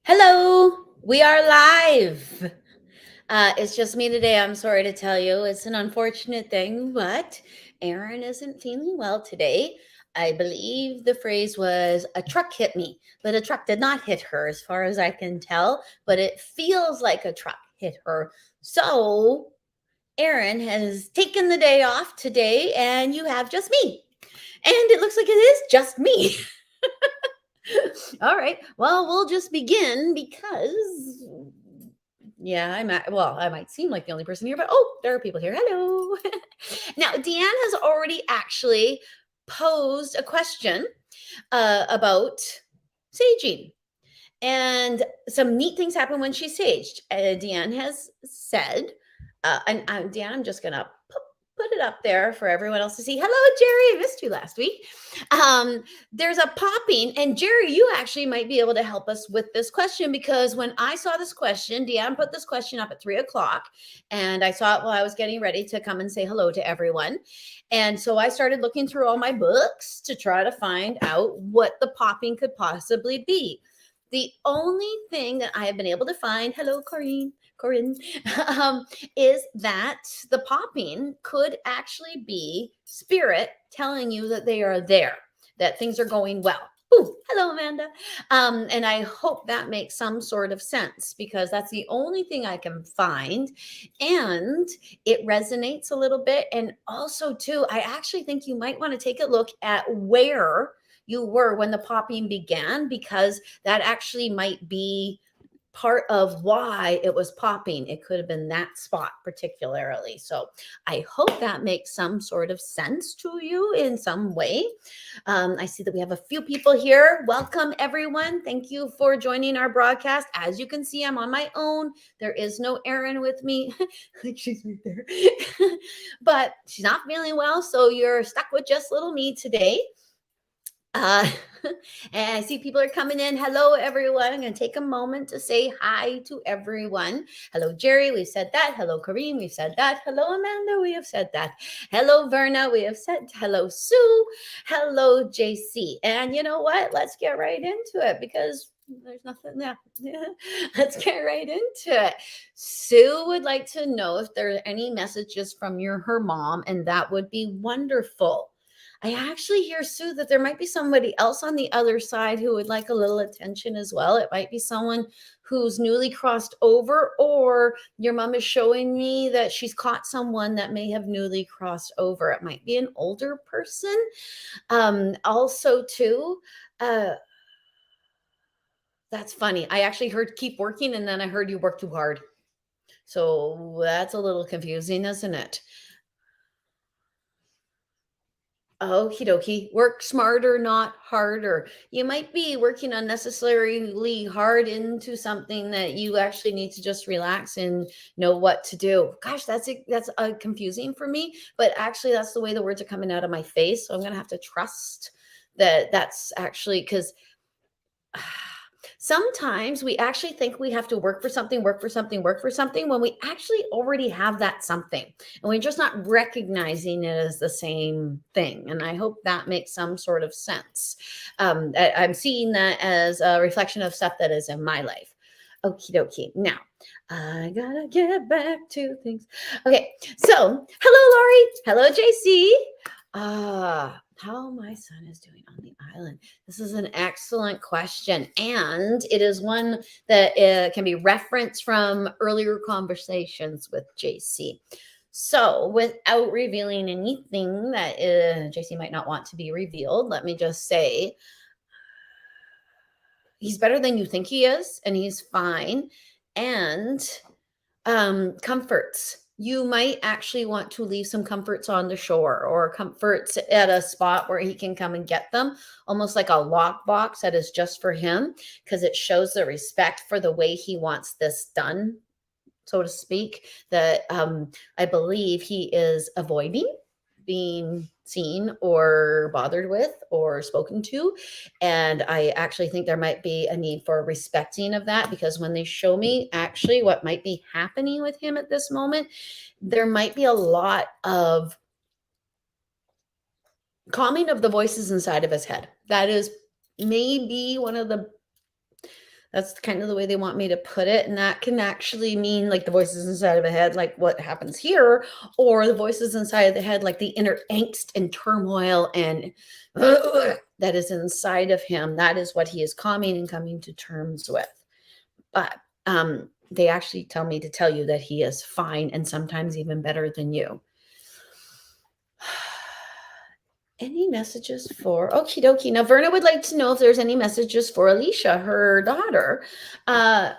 Hello, we are live. It's just me today. I'm sorry to tell you. It's an unfortunate thing, but Erin isn't feeling well today. I believe the phrase was a truck hit me, but a truck did not hit her, as far as I can tell, but it feels like a truck hit her. So, Erin has taken the day off today, and you have just me. And it looks like it is just me. All right. Well, we'll just begin because yeah, I might seem like the only person here, but there are people here. Hello. Now, Deanne has already actually posed a question about saging. And some neat things happen when she saged. Deanne has said, Deanne, I'm just going to put it up there for everyone else to see. Hello, Jerry. I missed you last week. There's a popping, and Jerry, you actually might be able to help us with this question, because when I saw this question, Deanne put this question up at 3:00, and I saw it while I was getting ready to come and say hello to everyone. And so I started looking through all my books to try to find out what the popping could possibly be. The only thing that I have been able to find, hello, Corinne, is that the popping could actually be spirit telling you that they are there, that things are going well. Ooh, hello, Amanda. And I hope that makes some sort of sense, because that's the only thing I can find. And it resonates a little bit. And also, too, I actually think you might want to take a look at where you were when the popping began, because that actually might be part of why it was popping. It could have been that spot particularly. So I hope that makes some sort of sense to you in some way. I see that we have a few people here. Welcome, everyone. Thank you for joining our broadcast. As you can see, I'm on my own. There is no Erin with me. She's right there. But she's not feeling well, so you're stuck with just little me today. Uh, and I see people are coming in. Hello, everyone. I'm going to take a moment to say hi to everyone. Hello, Jerry. We've said that. Hello, Kareem. We've said that. Hello, Amanda. We have said that. Hello, Verna. We have said hello, Sue. Hello, JC. And you know what? Let's get right into it, because there's nothing there. Let's get right into it. Sue would like to know if there are any messages from her mom, and that would be wonderful. I actually hear, Sue, that there might be somebody else on the other side who would like a little attention as well. It might be someone who's newly crossed over, or your mom is showing me that she's caught someone that may have newly crossed over. It might be an older person. Also, too, that's funny. I actually heard keep working, and then I heard you work too hard. So that's a little confusing, isn't it? Okie dokie. Work smarter, not harder. You might be working unnecessarily hard into something that you actually need to just relax and know what to do. Gosh, that's confusing for me, but actually that's the way the words are coming out of my face. So I'm going to have to trust that that's actually, because sometimes we actually think we have to work for something when we actually already have that something, and we're just not recognizing it as the same thing. And I hope that makes some sort of sense. I'm seeing that as a reflection of stuff that is in my life. Okie dokie. Now, I gotta get back to things. Okay, so hello, Lori. Hello, JC. How my son is doing on the island. This is an excellent question, and it is one that can be referenced from earlier conversations with JC. So, without revealing anything that JC might not want to be revealed, let me just say he's better than you think he is, and he's fine. And comforts. You might actually want to leave some comforts on the shore, or comforts at a spot where he can come and get them, almost like a lockbox that is just for him, because it shows the respect for the way he wants this done, so to speak, that I believe he is avoiding being seen or bothered with or spoken to. And I actually think there might be a need for respecting of that, because when they show me actually what might be happening with him at this moment, there might be a lot of calming of the voices inside of his head. That is maybe one of the That's kind of the way they want me to put it. And that can actually mean like the voices inside of the head, like what happens here, or the voices inside of the head, like the inner angst and turmoil and that is inside of him. That is what he is calming and coming to terms with. But they actually tell me to tell you that he is fine and sometimes even better than you. Any messages for okie dokie? Now, Verna would like to know if there's any messages for Alicia, her daughter. I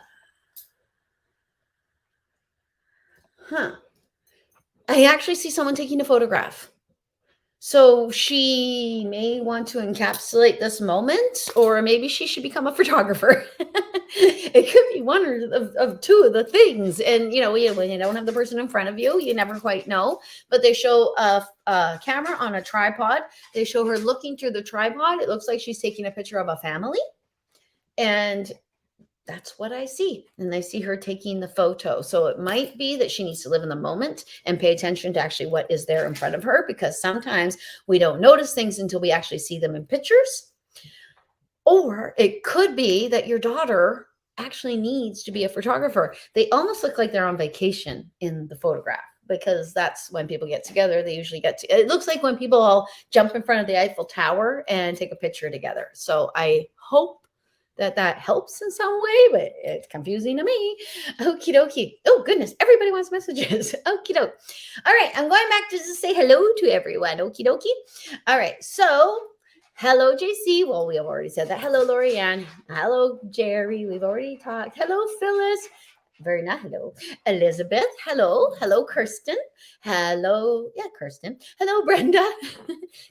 actually see someone taking a photograph. So she may want to encapsulate this moment, or maybe she should become a photographer. It could be one of two of the things. And, you know, when you don't have the person in front of you, you never quite know. But they show a camera on a tripod. They show her looking through the tripod. It looks like she's taking a picture of a family. And that's what I see. And I see her taking the photo. So it might be that she needs to live in the moment and pay attention to actually what is there in front of her, because sometimes we don't notice things until we actually see them in pictures. Or it could be that your daughter actually needs to be a photographer. They almost look like they're on vacation in the photograph, because that's when people get together. They usually it looks like when people all jump in front of the Eiffel Tower and take a picture together. So I hope that helps in some way, but it's confusing to me. Okie dokie. Oh, goodness. Everybody wants messages. Okie doke. All right. I'm going back to just say hello to everyone. Okie dokie. All right. So, hello, JC. Well, we have already said that. Hello, Lorianne. Hello, Jerry. We've already talked. Hello, Phyllis. Very not hello. Elizabeth. Hello. Hello, Kirsten. Hello. Yeah, Kirsten. Hello, Brenda.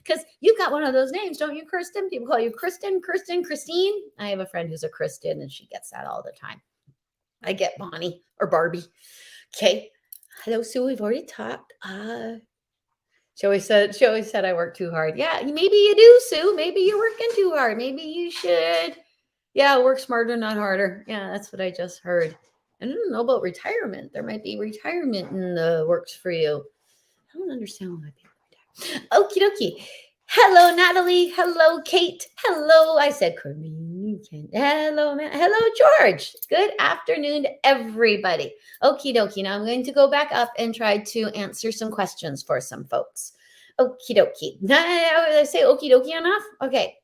Because you've got one of those names, don't you, Kirsten? People call you Kristen, Christine. I have a friend who's a Kristen, and she gets that all the time. I get Bonnie or Barbie. Okay. Hello, Sue. We've already talked. She always said I work too hard. Yeah, maybe you do, Sue. Maybe you're working too hard. Maybe you should, work smarter, not harder. Yeah, that's what I just heard. I don't know about retirement. There might be retirement in the works for you. I don't understand why people retire. Okie dokie. Hello, Natalie. Hello, Kate. Hello. I said communicate. Hello, man. Hello, George. Good afternoon to everybody. Okie dokie. Now I'm going to go back up and try to answer some questions for some folks. Okie dokie. Did I say okie dokie enough? Okay.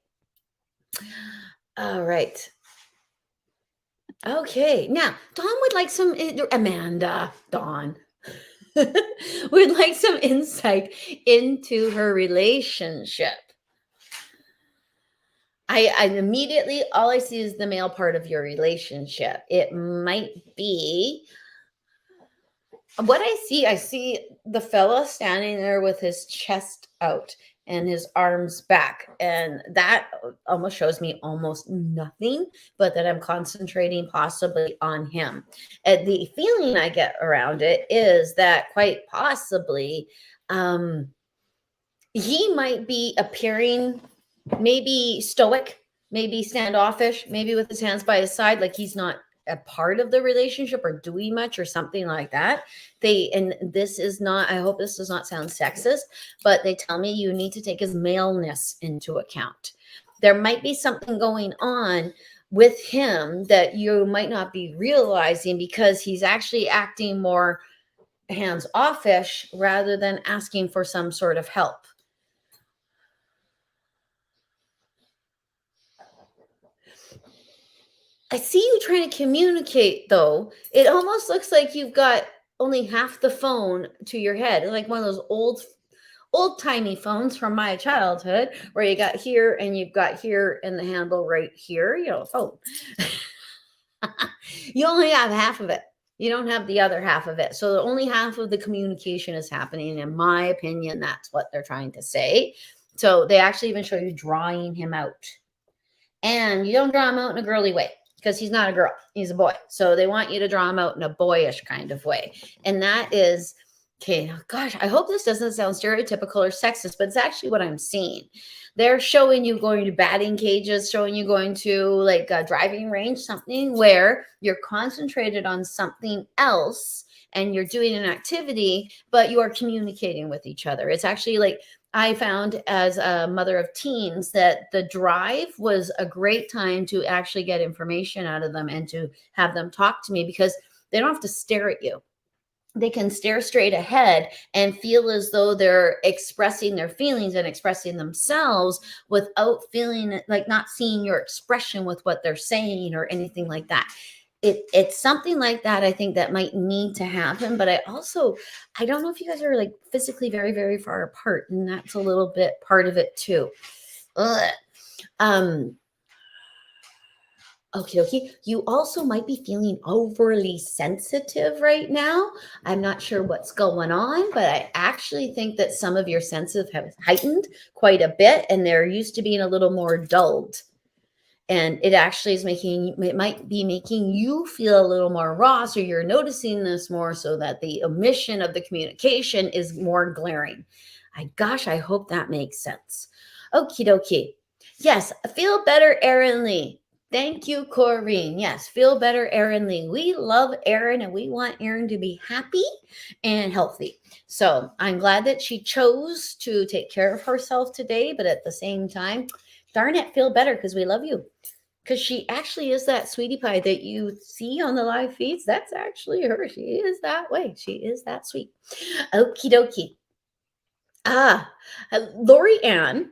All right. Okay, now Dawn would like some, Dawn would like some insight into her relationship. I immediately, all I see is the male part of your relationship. It might be, what I see the fella standing there with his chest out and his arms back. And that almost shows me almost nothing, but that I'm concentrating possibly on him. And the feeling I get around it is that quite possibly he might be appearing maybe stoic, maybe standoffish, maybe with his hands by his side, like he's not a part of the relationship or doing much or something like that. And this is not, I hope this does not sound sexist, but they tell me you need to take his maleness into account. There might be something going on with him that you might not be realizing, because he's actually acting more hands offish rather than asking for some sort of help. I see you trying to communicate, though. It almost looks like you've got only half the phone to your head, like one of those old-timey phones from my childhood, where you got here and you've got here and the handle right here, phone. You only have half of it. You don't have the other half of it. So only half of the communication is happening. In my opinion, that's what they're trying to say. So they actually even show you drawing him out. And you don't draw him out in a girly way, because he's not a girl, he's a boy. So they want you to draw him out in a boyish kind of way. And that is, okay, gosh, I hope this doesn't sound stereotypical or sexist, but it's actually what I'm seeing. They're showing you going to batting cages, showing you going to like a driving range, something where you're concentrated on something else and you're doing an activity, but you are communicating with each other. It's actually like I found as a mother of teens that the drive was a great time to actually get information out of them and to have them talk to me, because they don't have to stare at you. They can stare straight ahead and feel as though they're expressing their feelings and expressing themselves without feeling like not seeing your expression with what they're saying or anything like that. It's something like that, I think, that might need to happen. But I don't know if you guys are like physically very, very far apart, and that's a little bit part of it too. Ugh. Okie dokie. You also might be feeling overly sensitive right now. I'm not sure what's going on, but I actually think that some of your senses have heightened quite a bit, and they're used to being a little more dulled. And it actually it might be making you feel a little more raw. So you're noticing this more, so that the omission of the communication is more glaring. I hope that makes sense. Okie dokie. Yes, feel better, Erin Lee. Thank you, Corrine. Yes, feel better, Erin Lee. We love Erin, and we want Erin to be happy and healthy. So I'm glad that she chose to take care of herself today, but at the same time, darn it, feel better, because we love you. Because she actually is that sweetie pie that you see on the live feeds. That's actually her. She is that way. She is that sweet. Okie dokie. Lori Ann,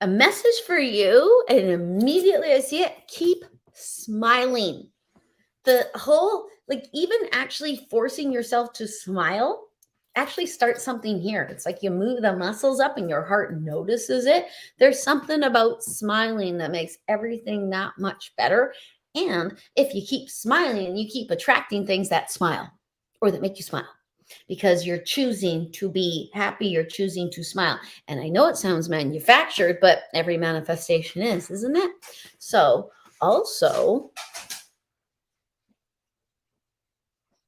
a message for you, and immediately I see it. Keep smiling. The whole, like, even actually forcing yourself to smile actually start something here. It's like you move the muscles up and your heart notices it. There's something about smiling that makes everything that much better. And if you keep smiling, you keep attracting things that smile or that make you smile, because you're choosing to be happy. You're choosing to smile. And I know it sounds manufactured, but every manifestation is, isn't it? So also,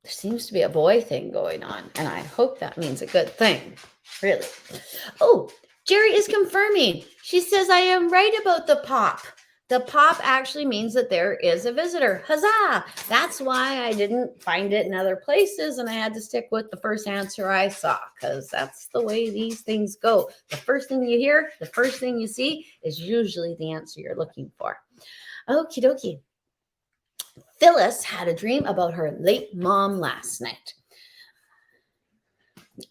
there seems to be a boy thing going on, and I hope that means a good thing. Really. Oh, Jerry is confirming. She says, I am right about the pop. The pop actually means that there is a visitor. Huzzah! That's why I didn't find it in other places, and I had to stick with the first answer I saw, because that's the way these things go. The first thing you hear, the first thing you see is usually the answer you're looking for. Okie dokie. Phyllis had a dream about her late mom last night.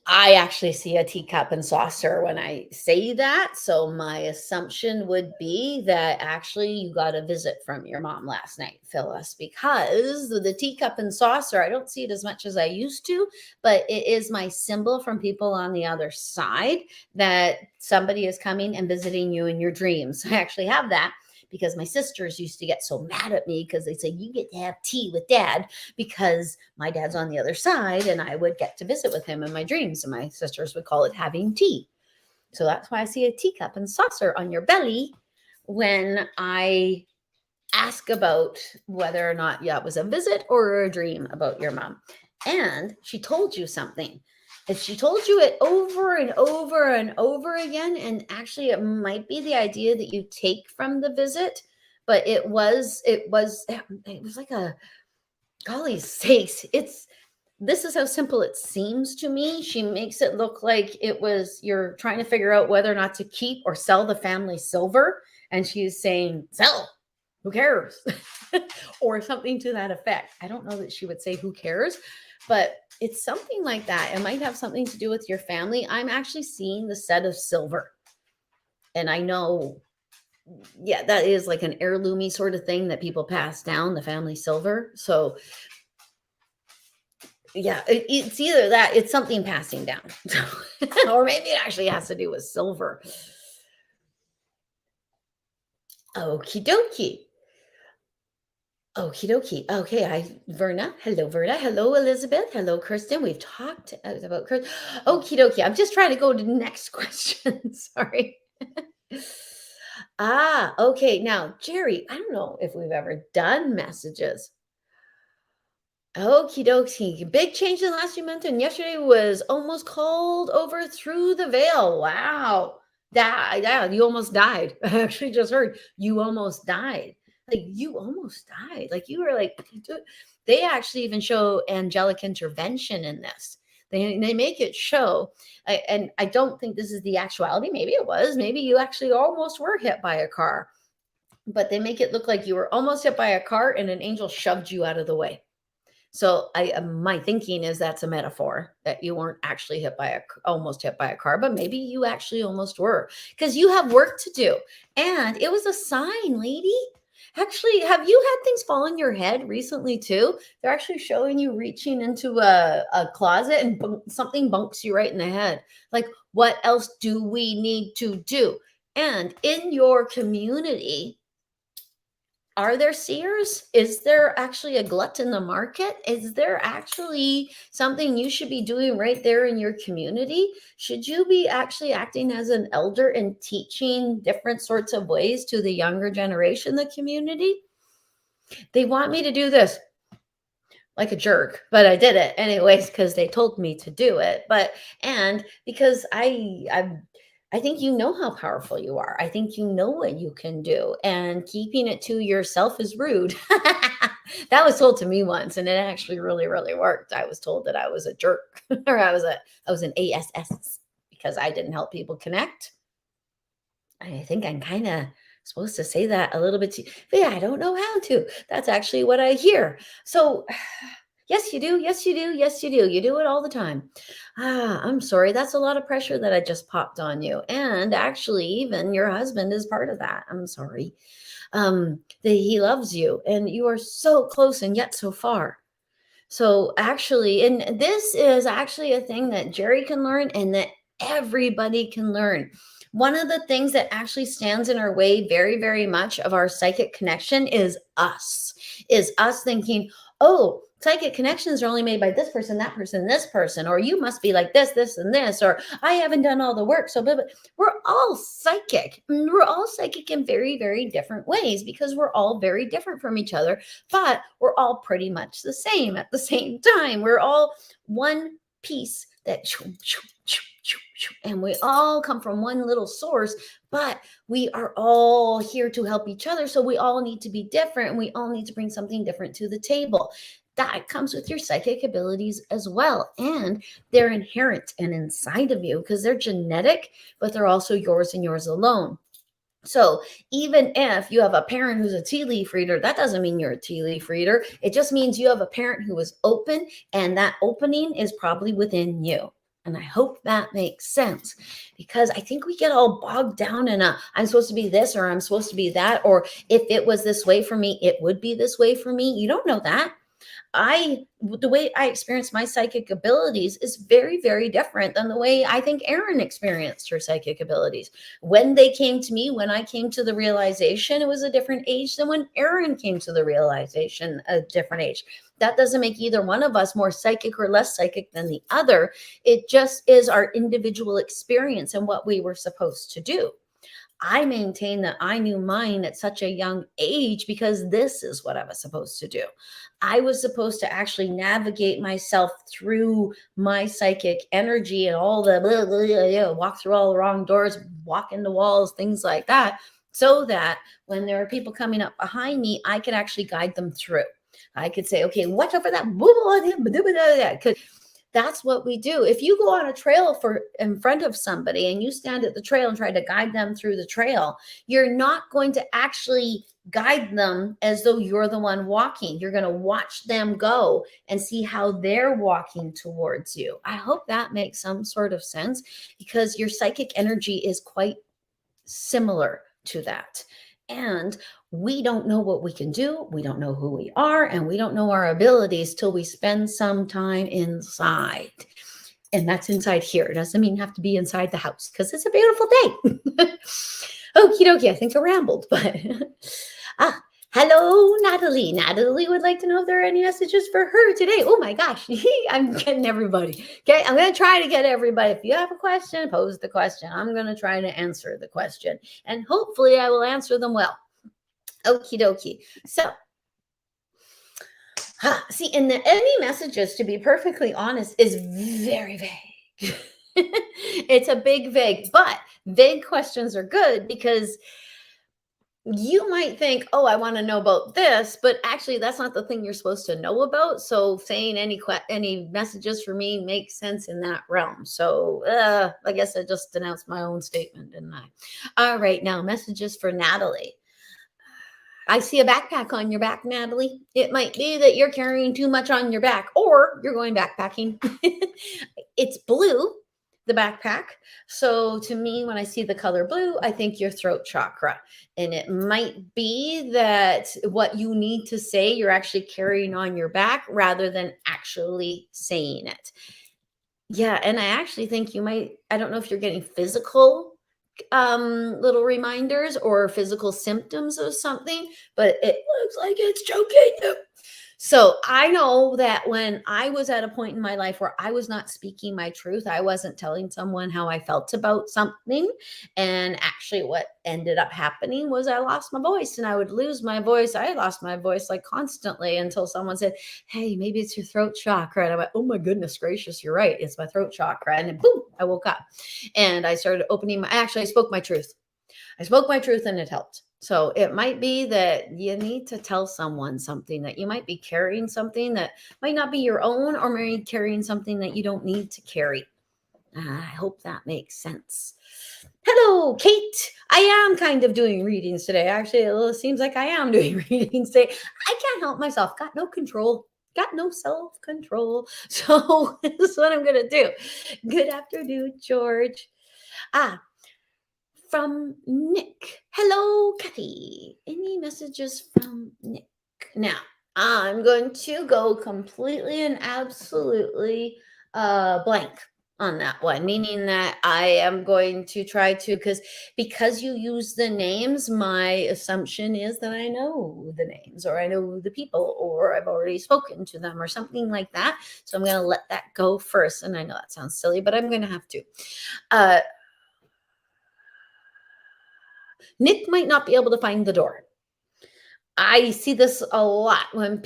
I actually see a teacup and saucer when I say that. So my assumption would be that actually you got a visit from your mom last night, Phyllis, because the teacup and saucer, I don't see it as much as I used to, but it is my symbol from people on the other side that somebody is coming and visiting you in your dreams. I actually have that, because my sisters used to get so mad at me because they say, you get to have tea with dad, because my dad's on the other side and I would get to visit with him in my dreams. And my sisters would call it having tea. So that's why I see a teacup and saucer on your belly when I ask about whether or not it was a visit or a dream about your mom. And she told you something. If she told you it over and over and over again, and actually it might be the idea that you take from the visit, but it was like a, golly sakes, this is how simple it seems to me. She makes it look like it was, you're trying to figure out whether or not to keep or sell the family silver. And she's saying, sell, who cares? Or something to that effect. I don't know that she would say who cares, but it's something like that. It might have something to do with your family. I'm actually seeing the set of silver. And I know, yeah, that is like an heirloomy sort of thing that people pass down, the family silver. So yeah, it's either that, it's something passing down. Or maybe it actually has to do with silver. Okie dokie. Okie dokie. Okay, Verna. Hello, Verna. Hello, Elizabeth. Hello, Kristen. We've talked about Kristen. Okie dokie. I'm just trying to go to the next question. Sorry. Okay. Now, Jerry, I don't know if we've ever done messages. Okie dokie. Big change in the last few months, and yesterday was almost called over through the veil. Wow. Yeah, you almost died. I actually just heard you almost died. Like, you almost died. Like, you were like, they actually even show angelic intervention in this. They make it show, and I don't think this is the actuality. Maybe it was. Maybe you actually almost were hit by a car, but they make it look like you were almost hit by a car and an angel shoved you out of the way. So my thinking is that's a metaphor, that you weren't actually almost hit by a car, but maybe you actually almost were, because you have work to do. And it was a sign, lady. Actually, have you had things fall on your head recently too? They're actually showing you reaching into a closet and something bunks you right in the head. Like, what else do we need to do? And in your community, are there seers? Is there actually a glut in the market? Is there actually something you should be doing right there in your community? Should you be actually acting as an elder and teaching different sorts of ways to the younger generation, the community? They want me to do this like a jerk, but I did it anyways because they told me to do it. And because I think you know how powerful you are. I think you know what you can do, and keeping it to yourself is rude. That was told to me once, and it actually really, really worked. I was told that I was a jerk, or I was an ASS because I didn't help people connect. I think I'm kind of supposed to say that a little bit too, but yeah, I don't know how to. That's actually what I hear. So yes, you do. Yes, you do. Yes, you do. You do it all the time. I'm sorry. That's a lot of pressure that I just popped on you. And actually, even your husband is part of that. I'm sorry. That he loves you and you are so close and yet so far. So actually, and this is actually a thing that Jerry can learn and that everybody can learn. One of the things that actually stands in our way very, very much of our psychic connection is us thinking, oh, psychic connections are only made by this person, that person, this person, or you must be like this, and this, or I haven't done all the work. So we're all psychic. We're all psychic in very, very different ways because we're all very different from each other, but we're all pretty much the same at the same time. We're all one piece that, and we all come from one little source, but we are all here to help each other. So we all need to be different, and we all need to bring something different to the table. That comes with your psychic abilities as well. And they're inherent and inside of you because they're genetic, but they're also yours and yours alone. So even if you have a parent who's a tea leaf reader, that doesn't mean you're a tea leaf reader. It just means you have a parent who is open, and that opening is probably within you. And I hope that makes sense, because I think we get all bogged down in I'm supposed to be this, or I'm supposed to be that, or if it was this way for me, it would be this way for me. You don't know that. The way I experience my psychic abilities is very, very different than the way I think Erin experienced her psychic abilities. When they came to me, when I came to the realization, it was a different age than when Erin came to the realization, a different age. That doesn't make either one of us more psychic or less psychic than the other. It just is our individual experience and what we were supposed to do. I maintain that I knew mine at such a young age because this is what I was supposed to do. I was supposed to actually navigate myself through my psychic energy and all the blah, blah, blah, walk through all the wrong doors, walk into walls, things like that, so that when there are people coming up behind me, I could actually guide them through. I could say, okay, watch out for that. Because that's what we do. If you go on a trail in front of somebody and you stand at the trail and try to guide them through the trail, you're not going to actually guide them as though you're the one walking. You're going to watch them go and see how they're walking towards you. I hope that makes some sort of sense, because your psychic energy is quite similar to that. And we don't know what we can do. We don't know who we are, and we don't know our abilities till we spend some time inside. And that's inside here. It doesn't mean you have to be inside the house, because it's a beautiful day. Okie dokie, I think I rambled, but hello, Natalie. Natalie would like to know if there are any messages for her today. Oh my gosh, I'm getting everybody. Okay, I'm going to try to get everybody. If you have a question, pose the question. I'm going to try to answer the question, and hopefully I will answer them well. Okie dokie. So, see, and any messages, to be perfectly honest, is very vague. It's a big vague, but vague questions are good because you might think, oh, I want to know about this, but actually that's not the thing you're supposed to know about. So saying any messages for me makes sense in that realm. So I guess I just denounced my own statement, didn't I? All right, now messages for Natalie. I see a backpack on your back, Natalie. It might be that you're carrying too much on your back or you're going backpacking. It's blue, the backpack. So to me, when I see the color blue, I think your throat chakra. And it might be that what you need to say, you're actually carrying on your back rather than actually saying it. Yeah. And I actually think you might, I don't know if you're getting physical little reminders or physical symptoms of something, but it looks like it's choking you. So I know that when I was at a point in my life where I was not speaking my truth, I wasn't telling someone how I felt about something. And actually, what ended up happening was I lost my voice and I would lose my voice. I lost my voice like constantly until someone said, hey, maybe it's your throat chakra. And I went, oh my goodness gracious, you're right. It's my throat chakra. And then boom, I woke up and I started opening I spoke my truth. I spoke my truth and it helped. So it might be that you need to tell someone something, that you might be carrying something that might not be your own, or maybe carrying something that you don't need to carry. I hope that makes sense. Hello, Kate. I am kind of doing readings today. Actually, it seems like I am doing readings today. I can't help myself. Got no control. Got no self-control. So this is what I'm going to do. Good afternoon, George. From Nick. Hello, Kathy. Any messages from Nick? Now, I'm going to go completely and absolutely blank on that one, meaning that I am going to try to, because you use the names, my assumption is that I know the names, or I know the people, or I've already spoken to them, or something like that. So I'm going to let that go first. And I know that sounds silly, but I'm going to have to. Nick might not be able to find the door. I see this a lot when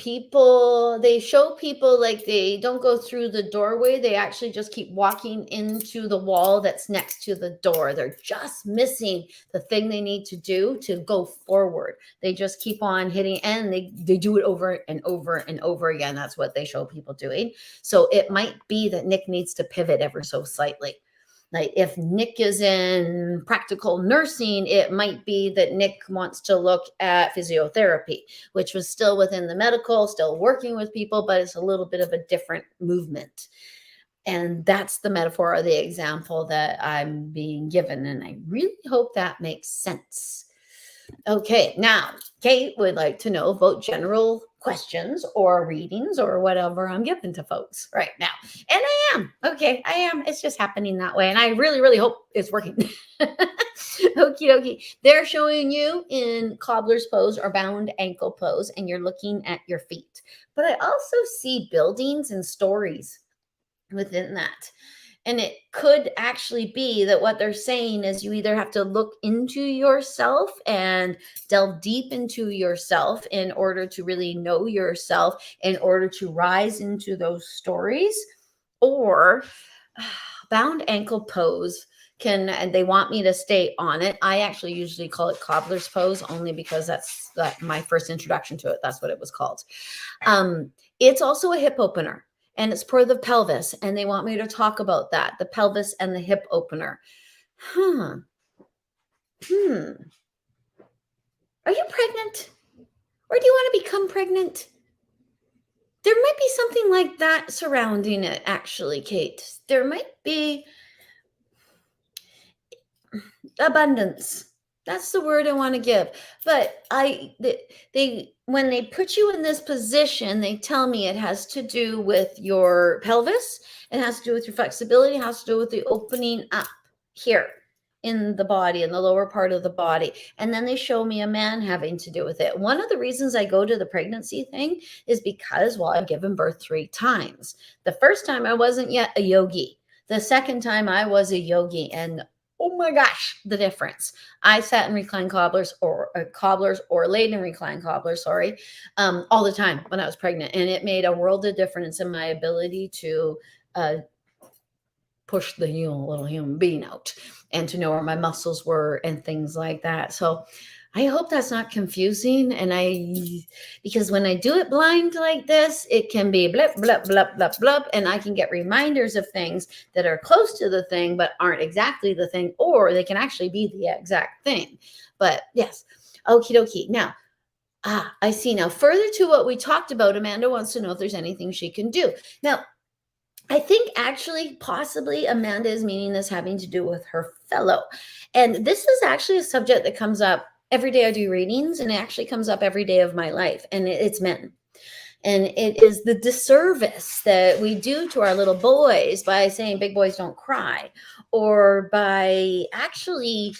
they show people like they don't go through the doorway. They actually just keep walking into the wall that's next to the door. They're just missing the thing they need to do to go forward. They just keep on hitting, and they do it over and over and over again. That's what they show people doing. So it might be that Nick needs to pivot ever so slightly. Like if Nick is in practical nursing, it might be that Nick wants to look at physiotherapy, which was still within the medical, still working with people, but it's a little bit of a different movement. And that's the metaphor or the example that I'm being given. And I really hope that makes sense. Okay, now Kate would like to know about general questions or readings or whatever I'm giving to folks right now. And I am. Okay, I am. It's just happening that way. And I really, really hope it's working. Okie dokie. They're showing you in cobbler's pose or bound ankle pose, and you're looking at your feet. But I also see buildings and stories within that. And it could actually be that what they're saying is you either have to look into yourself and delve deep into yourself in order to really know yourself, in order to rise into those stories, or bound ankle pose and they want me to stay on it. I actually usually call it cobbler's pose only because that's my first introduction to it. That's what it was called. It's also a hip opener. And it's for the pelvis. And they want me to talk about that, the pelvis and the hip opener. Are you pregnant? Or do you want to become pregnant? There might be something like that surrounding it, actually, Kate. There might be abundance. That's the word I want to give. But when they put you in this position, they tell me it has to do with your pelvis. It has to do with your flexibility. It has to do with the opening up here in the body, in the lower part of the body. And then they show me a man having to do with it. One of the reasons I go to the pregnancy thing is because, I've given birth 3 times. The first time I wasn't yet a yogi. The second time I was a yogi, and oh my gosh, the difference. I sat in recline cobblers or laid in recline cobblers, all the time when I was pregnant. And it made a world of difference in my ability to push the little human being out and to know where my muscles were and things like that. So I hope that's not confusing. Because when I do it blind like this, it can be blip, blip, blip, blip, blip. And I can get reminders of things that are close to the thing, but aren't exactly the thing, or they can actually be the exact thing. But yes, okie dokie. Now, I see now. Further to what we talked about, Amanda wants to know if there's anything she can do. Now, I think actually, possibly, Amanda is meaning this having to do with her fellow. And this is actually a subject that comes up every day I do readings, and it actually comes up every day of my life, and it's men. And it is the disservice that we do to our little boys by saying big boys don't cry, or by actually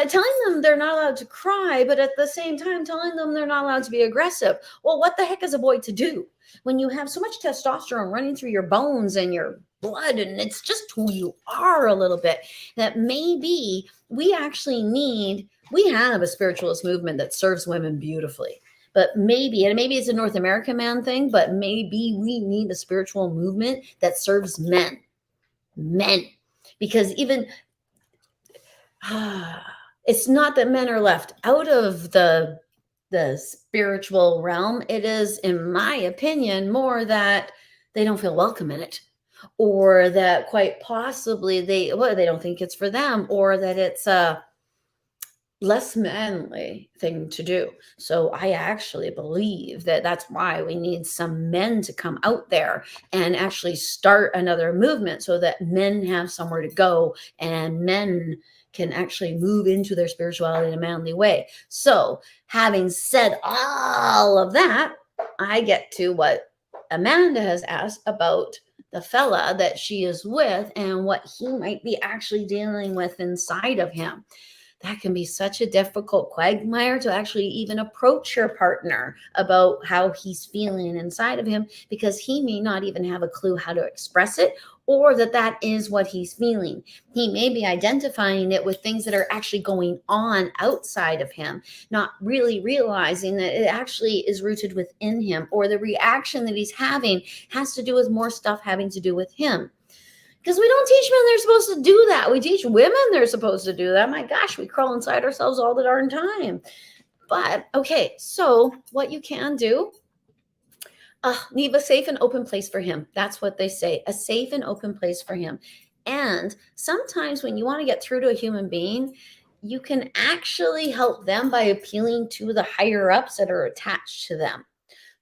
telling them they're not allowed to cry, but at the same time telling them they're not allowed to be aggressive. Well, what the heck is a boy to do when you have so much testosterone running through your bones and your blood, and it's just who you are a little bit? That maybe we actually need, we have a spiritualist movement that serves women beautifully. But maybe, and maybe it's a North American man thing, but maybe we need a spiritual movement that serves men. Men. Because even it's not that men are left out of the spiritual realm. It is, in my opinion, more that they don't feel welcome in it, or that quite possibly they don't think it's for them, or that it's a less manly thing to do. So I actually believe that that's why we need some men to come out there and actually start another movement, so that men have somewhere to go and men can actually move into their spirituality in a manly way. So having said all of that, I get to what Amanda has asked about the fella that she is with and what he might be actually dealing with inside of him. That can be such a difficult quagmire to actually even approach your partner about how he's feeling inside of him, because he may not even have a clue how to express it, or that is what he's feeling. He may be identifying it with things that are actually going on outside of him, not really realizing that it actually is rooted within him, or the reaction that he's having has to do with more stuff having to do with him. Because we don't teach men they're supposed to do that. We teach women they're supposed to do that. My gosh, we crawl inside ourselves all the darn time. But okay, so what you can do, leave a safe and open place for him. That's what they say, a safe and open place for him. And sometimes when you want to get through to a human being, you can actually help them by appealing to the higher ups that are attached to them.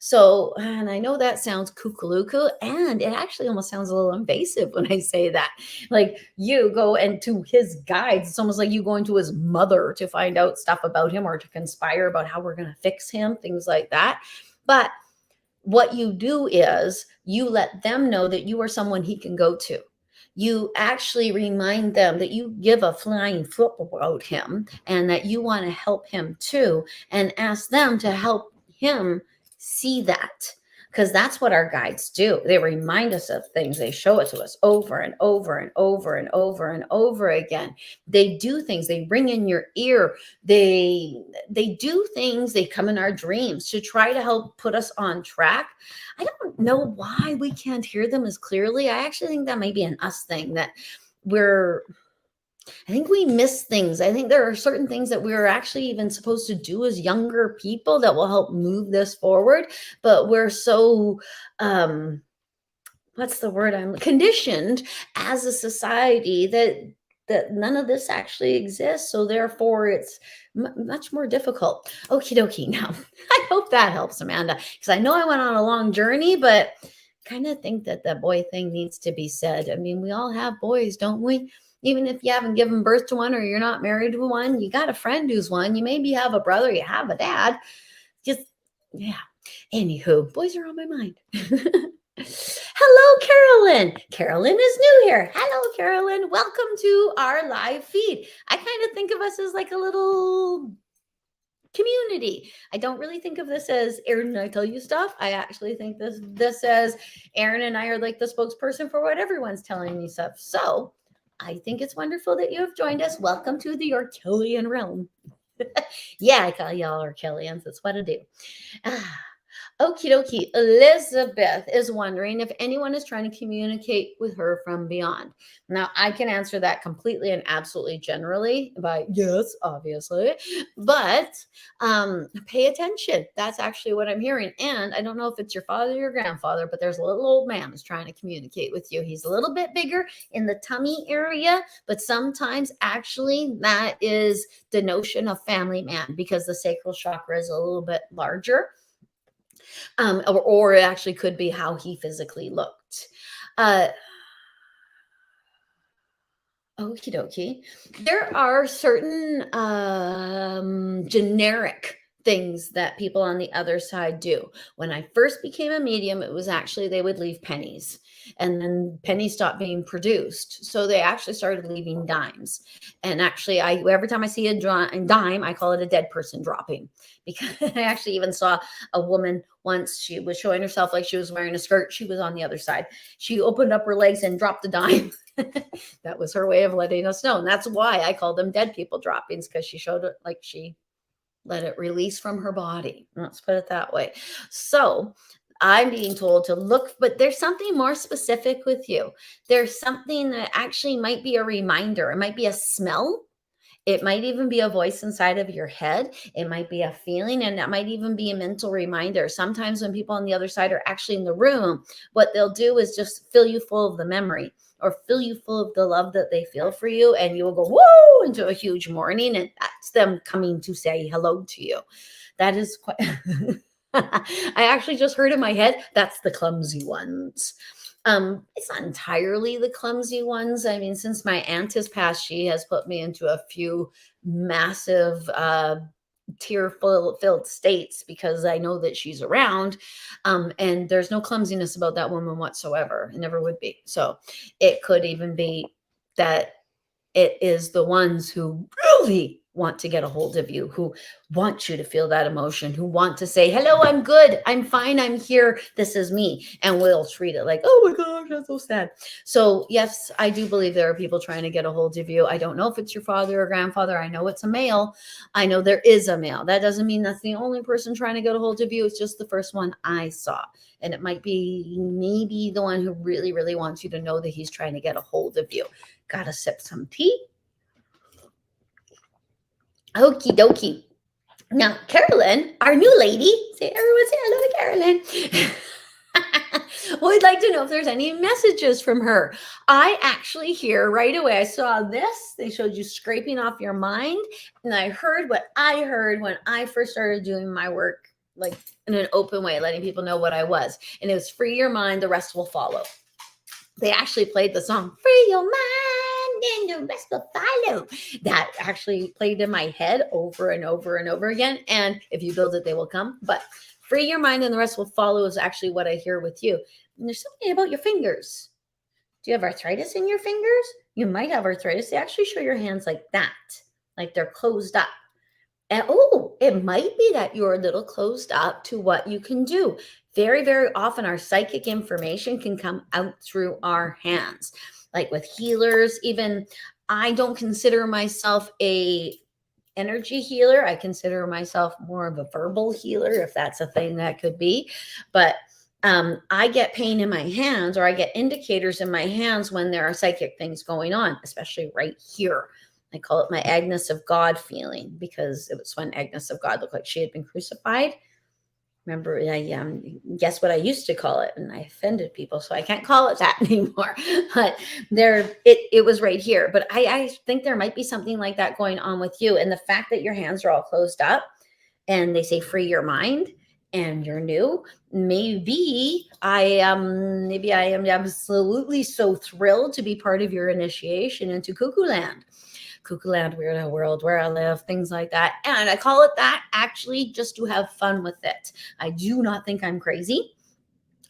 So, and I know that sounds kookaloo, and it actually almost sounds a little invasive when I say that. Like, you go into his guides, it's almost like you going to his mother to find out stuff about him, or to conspire about how we're going to fix him, things like that. But what you do is you let them know that you are someone he can go to. You actually remind them that you give a flying flip about him, and that you want to help him too, and ask them to help him see that, because that's what our guides do. They remind us of things. They show it to us over and over and over and over and over again. They do things. They ring in your ear. They do things. They come in our dreams to try to help put us on track. I don't know why we can't hear them as clearly. I actually think that may be an us thing, that I think we miss things. I think there are certain things that we're actually even supposed to do as younger people that will help move this forward. But we're so, what's the word? I'm conditioned as a society that none of this actually exists. So therefore it's much more difficult. Okie dokie. Now, I hope that helps, Amanda, because I know I went on a long journey, but kind of think that the boy thing needs to be said. I mean, we all have boys, don't we? Even if you haven't given birth to one, or you're not married to one, you got a friend who's one. You maybe have a brother, you have a dad. Just, yeah. Anywho, boys are on my mind. Hello, Carolyn. Carolyn is new here. Hello, Carolyn. Welcome to our live feed. I kind of think of us as like a little community. I don't really think of this as Aaron and I tell you stuff. I actually think this as Aaron and I are like the spokesperson for what everyone's telling me stuff. So I think it's wonderful that you have joined us. Welcome to the Orkillian realm. Yeah, I call y'all Orkillians. That's what I do. Okie dokie. Elizabeth is wondering if anyone is trying to communicate with her from beyond. Now, I can answer that completely and absolutely generally by yes, obviously, but pay attention. That's actually what I'm hearing. And I don't know if it's your father or your grandfather, but there's a little old man who's trying to communicate with you. He's a little bit bigger in the tummy area, but sometimes actually that is the notion of family man because the sacral chakra is a little bit larger, or it actually could be how he physically looked. Okie dokie. There are certain generic things that people on the other side do. When I first became a medium, it was actually they would leave pennies, and then pennies stopped being produced. So they actually started leaving dimes. And actually, I every time I see a dime, I call it a dead person dropping, because I actually even saw a woman once. She was showing herself like she was wearing a skirt. She was on the other side. She opened up her legs and dropped the dime. That was her way of letting us know. And that's why I call them dead people droppings, because she showed it like she let it release from her body. Let's put it that way. So I'm being told to look, but there's something more specific with you. There's something that actually might be a reminder. It might be a smell. It might even be a voice inside of your head. It might be a feeling, and that might even be a mental reminder. Sometimes when people on the other side are actually in the room, what they'll do is just fill you full of the memory or fill you full of the love that they feel for you. And you will go, whoa, into a huge morning. And that's them coming to say hello to you. That is quite, I actually just heard in my head, that's the clumsy ones. It's not entirely the clumsy ones. I mean, since my aunt has passed, she has put me into a few massive tear-filled states because I know that she's around. And there's no clumsiness about that woman whatsoever. It never would be. So it could even be that it is the ones who really want to get a hold of you, who want you to feel that emotion, who want to say, hello, I'm good, I'm fine, I'm here, this is me. And we'll treat it like, oh my gosh, that's so sad. So yes, I do believe there are people trying to get a hold of you. I don't know if it's your father or grandfather. I know it's a male. I know there is a male. That doesn't mean that's the only person trying to get a hold of you. It's just the first one I saw. And it might be maybe the one who really, really wants you to know that he's trying to get a hold of you. Gotta sip some tea. Okie dokie. Now, Carolyn, our new lady, say everyone say hello to Carolyn. Would like to know if there's any messages from her. I actually hear right away, I saw this. They showed you scraping off your mind. And I heard what I heard when I first started doing my work, like in an open way, letting people know what I was. And it was free your mind, the rest will follow. They actually played the song, Free Your Mind, and the rest will follow. That actually played in my head over and over and over again. And if you build it, they will come. But free your mind and the rest will follow is actually what I hear with you. And there's something about your fingers. Do you have arthritis in your fingers? You might have arthritis. They actually show your hands like that, like they're closed up. And oh, it might be that you're a little closed up to what you can do. Very, very often our psychic information can come out through our hands. Like with healers, even I don't consider myself a energy healer. I consider myself more of a verbal healer, if that's a thing that could be. But I get pain in my hands, or I get indicators in my hands when there are psychic things going on, especially right here. I call it my Agnes of God feeling, because it was when Agnes of God looked like she had been crucified. Remember, I guess what I used to call it, and I offended people, so I can't call it that anymore. But it was right here. But I think there might be something like that going on with you, and the fact that your hands are all closed up, and they say free your mind, and you're new. Maybe I am absolutely so thrilled to be part of your initiation into Cuckoo Land. Cuckoo Land, Weirdo World, Where I Live, things like that. And I call it that actually just to have fun with it. I do not think I'm crazy.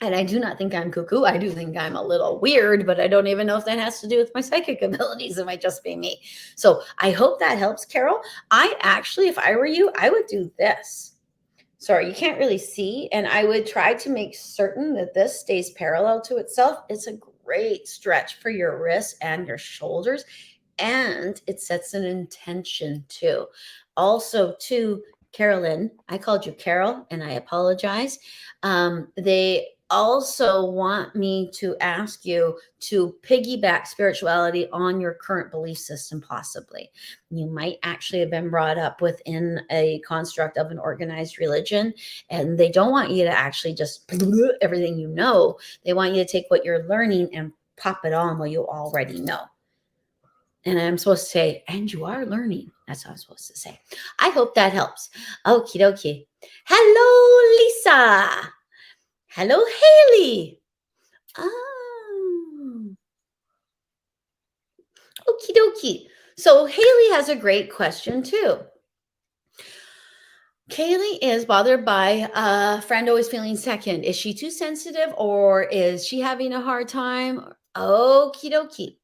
And I do not think I'm cuckoo. I do think I'm a little weird, but I don't even know if that has to do with my psychic abilities. It might just be me. So I hope that helps, Carol. I actually, if I were you, I would do this. Sorry, you can't really see. And I would try to make certain that this stays parallel to itself. It's a great stretch for your wrists and your shoulders. And it sets an intention too. Also, too, Carolyn, I called you Carol, and I apologize. They also want me to ask you to piggyback spirituality on your current belief system, possibly. You might actually have been brought up within a construct of an organized religion, and they don't want you to actually just everything you know. They want you to take what you're learning and pop it on what you already know. And I'm supposed to say, and you are learning. That's what I'm supposed to say. I hope that helps. Okie dokie. Hello, Lisa. Hello, Haley. Oh. Okie dokie. So Haley has a great question too. Kaylee is bothered by a friend always feeling second. Is she too sensitive, or is she having a hard time? Okie dokie.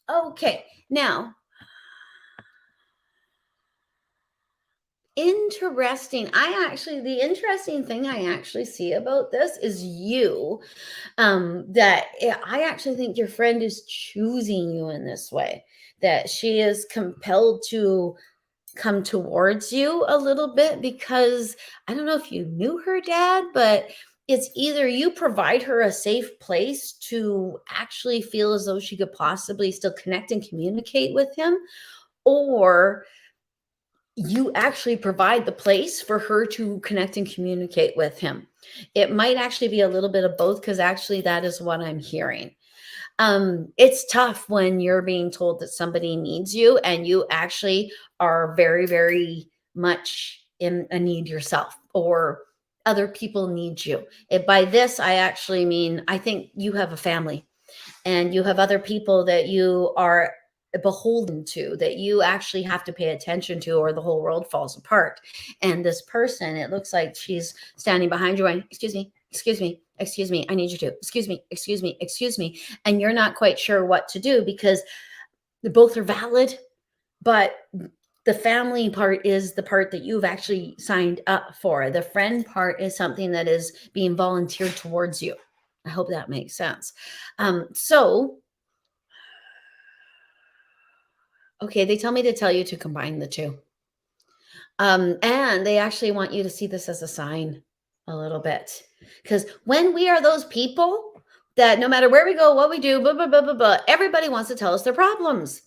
Okay, now, interesting. The interesting thing I actually see about this is you. I actually think your friend is choosing you in this way, that she is compelled to come towards you a little bit because I don't know if you knew her dad, but it's either you provide her a safe place to actually feel as though she could possibly still connect and communicate with him, or you actually provide the place for her to connect and communicate with him. It might actually be a little bit of both, because actually that is what I'm hearing. It's tough when you're being told that somebody needs you and you actually are very, very much in a need yourself, or other people need you. By this, I actually mean, I think you have a family and you have other people that you are beholden to, that you actually have to pay attention to, or the whole world falls apart. And this person, it looks like she's standing behind you and, excuse me, excuse me, excuse me, I need you to, excuse me, excuse me, excuse me. And you're not quite sure what to do, because both are valid, but the family part is the part that you've actually signed up for. The friend part is something that is being volunteered towards you. I hope that makes sense. Okay, they tell me to tell you to combine the two. And they actually want you to see this as a sign a little bit. Because when we are those people that no matter where we go, what we do, blah, blah, blah, blah, blah, everybody wants to tell us their problems.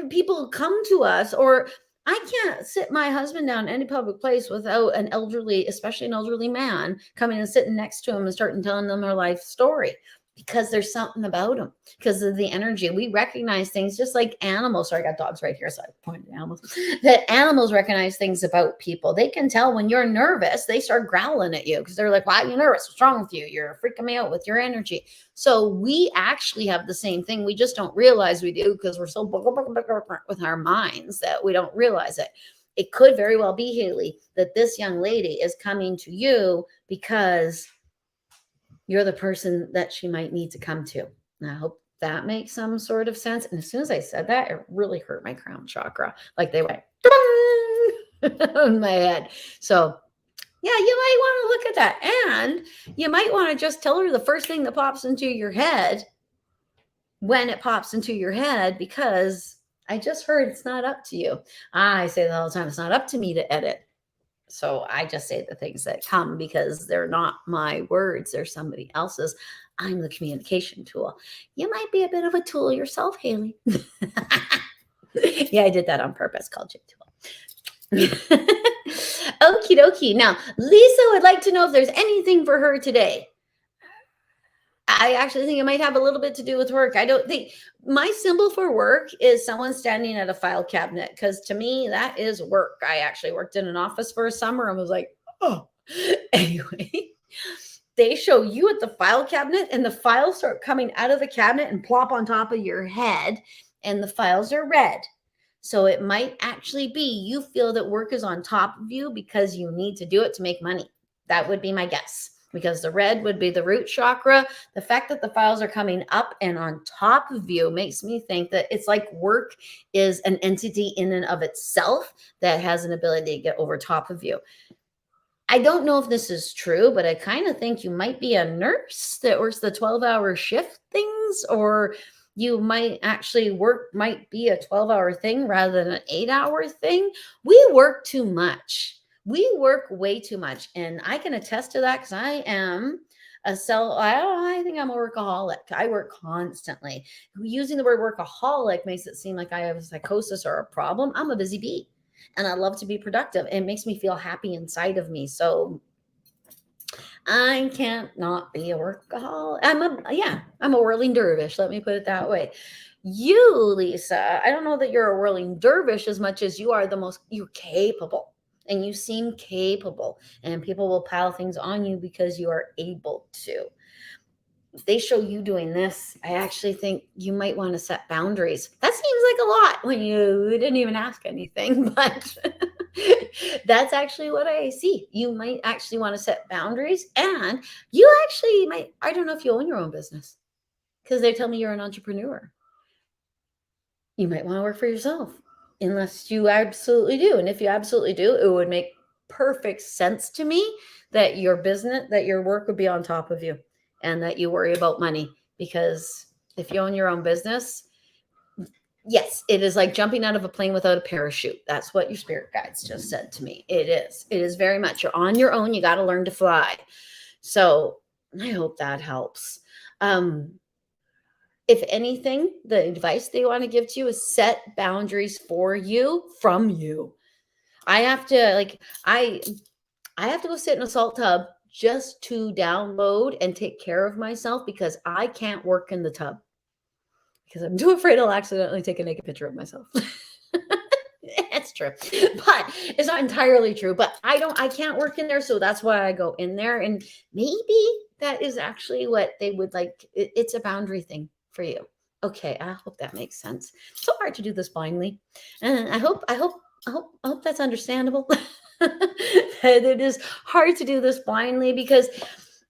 People come to us, or I can't sit my husband down in any public place without an elderly, especially an elderly man, coming and sitting next to him and starting telling them their life story, because there's something about them, because of the energy. We recognize things just like animals. Sorry, I got dogs right here, so I pointed at animals. That animals recognize things about people. They can tell when you're nervous. They start growling at you because they're like, why are you nervous? What's wrong with you? You're freaking me out with your energy. So we actually have the same thing. We just don't realize we do, because we're so with our minds that we don't realize it. It could very well be, Haley, that this young lady is coming to you because you're the person that she might need to come to. And I hope that makes some sort of sense. And as soon as I said that, it really hurt my crown chakra. Like they went in my head. So yeah, you might want to look at that. And you might want to just tell her the first thing that pops into your head when it pops into your head, because I just heard it's not up to you. I say that all the time. It's not up to me to edit. So I just say the things that come, because they're not my words. They're somebody else's. I'm the communication tool. You might be a bit of a tool yourself, Haley. Yeah, I did that on purpose. Called you a tool. Okie dokie. Now, Lisa would like to know if there's anything for her today. I actually think it might have a little bit to do with work. I don't think my symbol for work is someone standing at a file cabinet, because to me, that is work. I actually worked in an office for a summer and was like, oh, anyway, they show you at the file cabinet and the files start coming out of the cabinet and plop on top of your head, and the files are red. So it might actually be you feel that work is on top of you because you need to do it to make money. That would be my guess, because the red would be the root chakra. The fact that the files are coming up and on top of you makes me think that it's like work is an entity in and of itself that has an ability to get over top of you. I don't know if this is true, but I kind of think you might be a nurse that works the 12-hour shift things, or you might actually might be a 12-hour thing rather than an 8-hour thing. We work too much. We work way too much, and I can attest to that because I am I think I'm a workaholic. I work constantly. Using the word workaholic makes it seem like I have a psychosis or a problem. I'm a busy bee, and I love to be productive. It makes me feel happy inside of me. So I can't not be a workaholic. I'm a whirling dervish. Let me put it that way. You, Lisa, I don't know that you're a whirling dervish as much as you're capable, and you seem capable, and people will pile things on you because you are able to. They show you doing this. I actually think you might want to set boundaries. That seems like a lot when you didn't even ask anything, but that's actually what I see. You might actually want to set boundaries, and you actually might, I don't know if you own your own business because they tell me you're an entrepreneur. You might want to work for yourself unless you absolutely do. And if you absolutely do, it would make perfect sense to me that your business, that your work would be on top of you and that you worry about money. Because if you own your own business, yes, it is like jumping out of a plane without a parachute. That's what your spirit guides just said to me. It is. It is very much. You're on your own. You got to learn to fly. So I hope that helps. If anything, the advice they want to give to you is set boundaries for you from you. I have to I have to go sit in a salt tub just to download and take care of myself because I can't work in the tub because I'm too afraid I'll accidentally take a naked picture of myself. It's true, but it's not entirely true. But I can't work in there, so that's why I go in there. And maybe that is actually what they would like. It's a boundary thing for you. Okay, I hope that makes sense. It's so hard to do this blindly, and I hope that's understandable. That it is hard to do this blindly because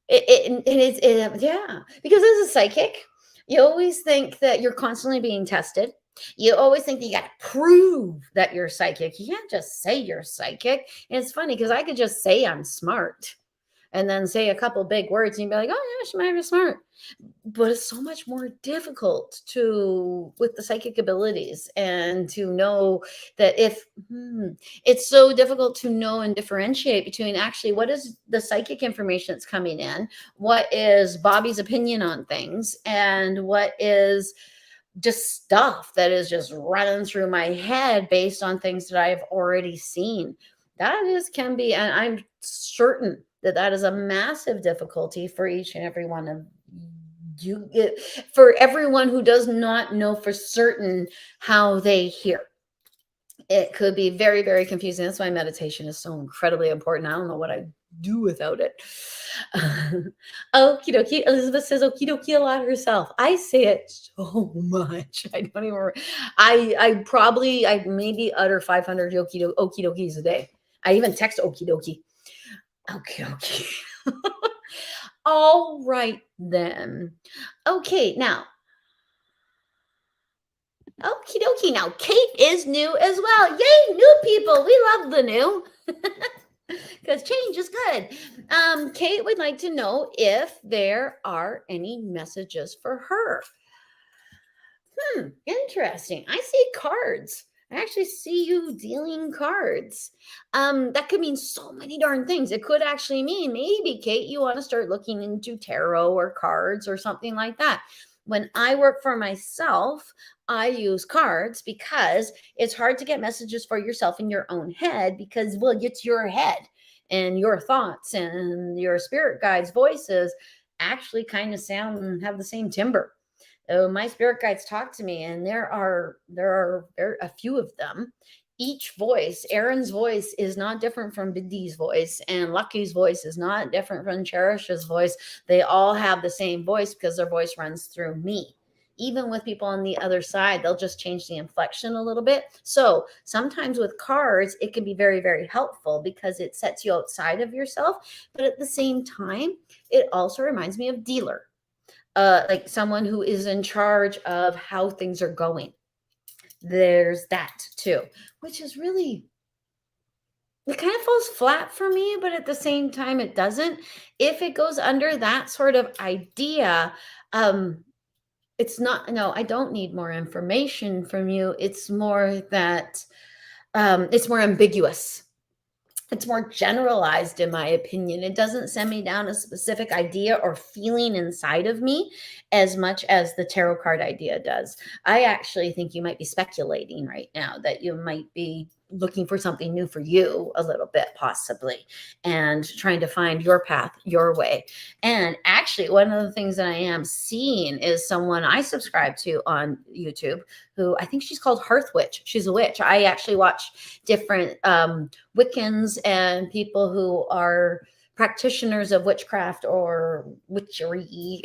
because as a psychic, you always think that you're constantly being tested. You always think that you got to prove that you're psychic. You can't just say you're psychic. And it's funny because I could just say I'm smart and then say a couple big words and you'd be like, oh, yeah, she might be smart. But it's so much more difficult with the psychic abilities and to know that it's so difficult to know and differentiate between actually what is the psychic information that's coming in, what is Bobbi's opinion on things, and what is just stuff that is just running through my head based on things that I've already seen. Can be, and I'm certain that is a massive difficulty for each and every one of you, for everyone who does not know for certain how they hear. It could be very, very confusing. That's why meditation is so incredibly important. I don't know what I'd do without it. Okie dokie. Elizabeth says okie dokie a lot herself. I say it so much. I don't even, I maybe utter 500 okie dokies a day. I even text okie dokie. Okie dokie. All right then. Okay, now. Okie dokie. Now, Kate is new as well. Yay, new people. We love the new. Because change is good. Kate would like to know if there are any messages for her. Interesting. I see cards. I actually see you dealing cards. That could mean so many darn things. It could actually mean maybe, Kate, you want to start looking into tarot or cards or something like that. When I work for myself, I use cards because it's hard to get messages for yourself in your own head because, well, it's your head and your thoughts and your spirit guides' voices actually kind of sound and have the same timbre. My spirit guides talk to me, and there are a few of them. Each voice, Aaron's voice is not different from Big D's voice, and Lucky's voice is not different from Cherish's voice. They all have the same voice because their voice runs through me. Even with people on the other side, they'll just change the inflection a little bit. So sometimes with cards, it can be very, very helpful because it sets you outside of yourself. But at the same time, it also reminds me of dealer. Like someone who is in charge of how things are going. There's that too, which is really, it kind of falls flat for me, but at the same time, it doesn't. If it goes under that sort of idea, it's not, no, I don't need more information from you. It's more that it's more ambiguous. It's more generalized, in my opinion. It doesn't send me down a specific idea or feeling inside of me as much as the tarot card idea does. I actually think you might be speculating right now, that you might be looking for something new for you a little bit, possibly, and trying to find your path, your way. And actually, one of the things that I am seeing is someone I subscribe to on YouTube, who I think she's called Hearth Witch. She's a witch. I actually watch different Wiccans and people who are practitioners of witchcraft or witchery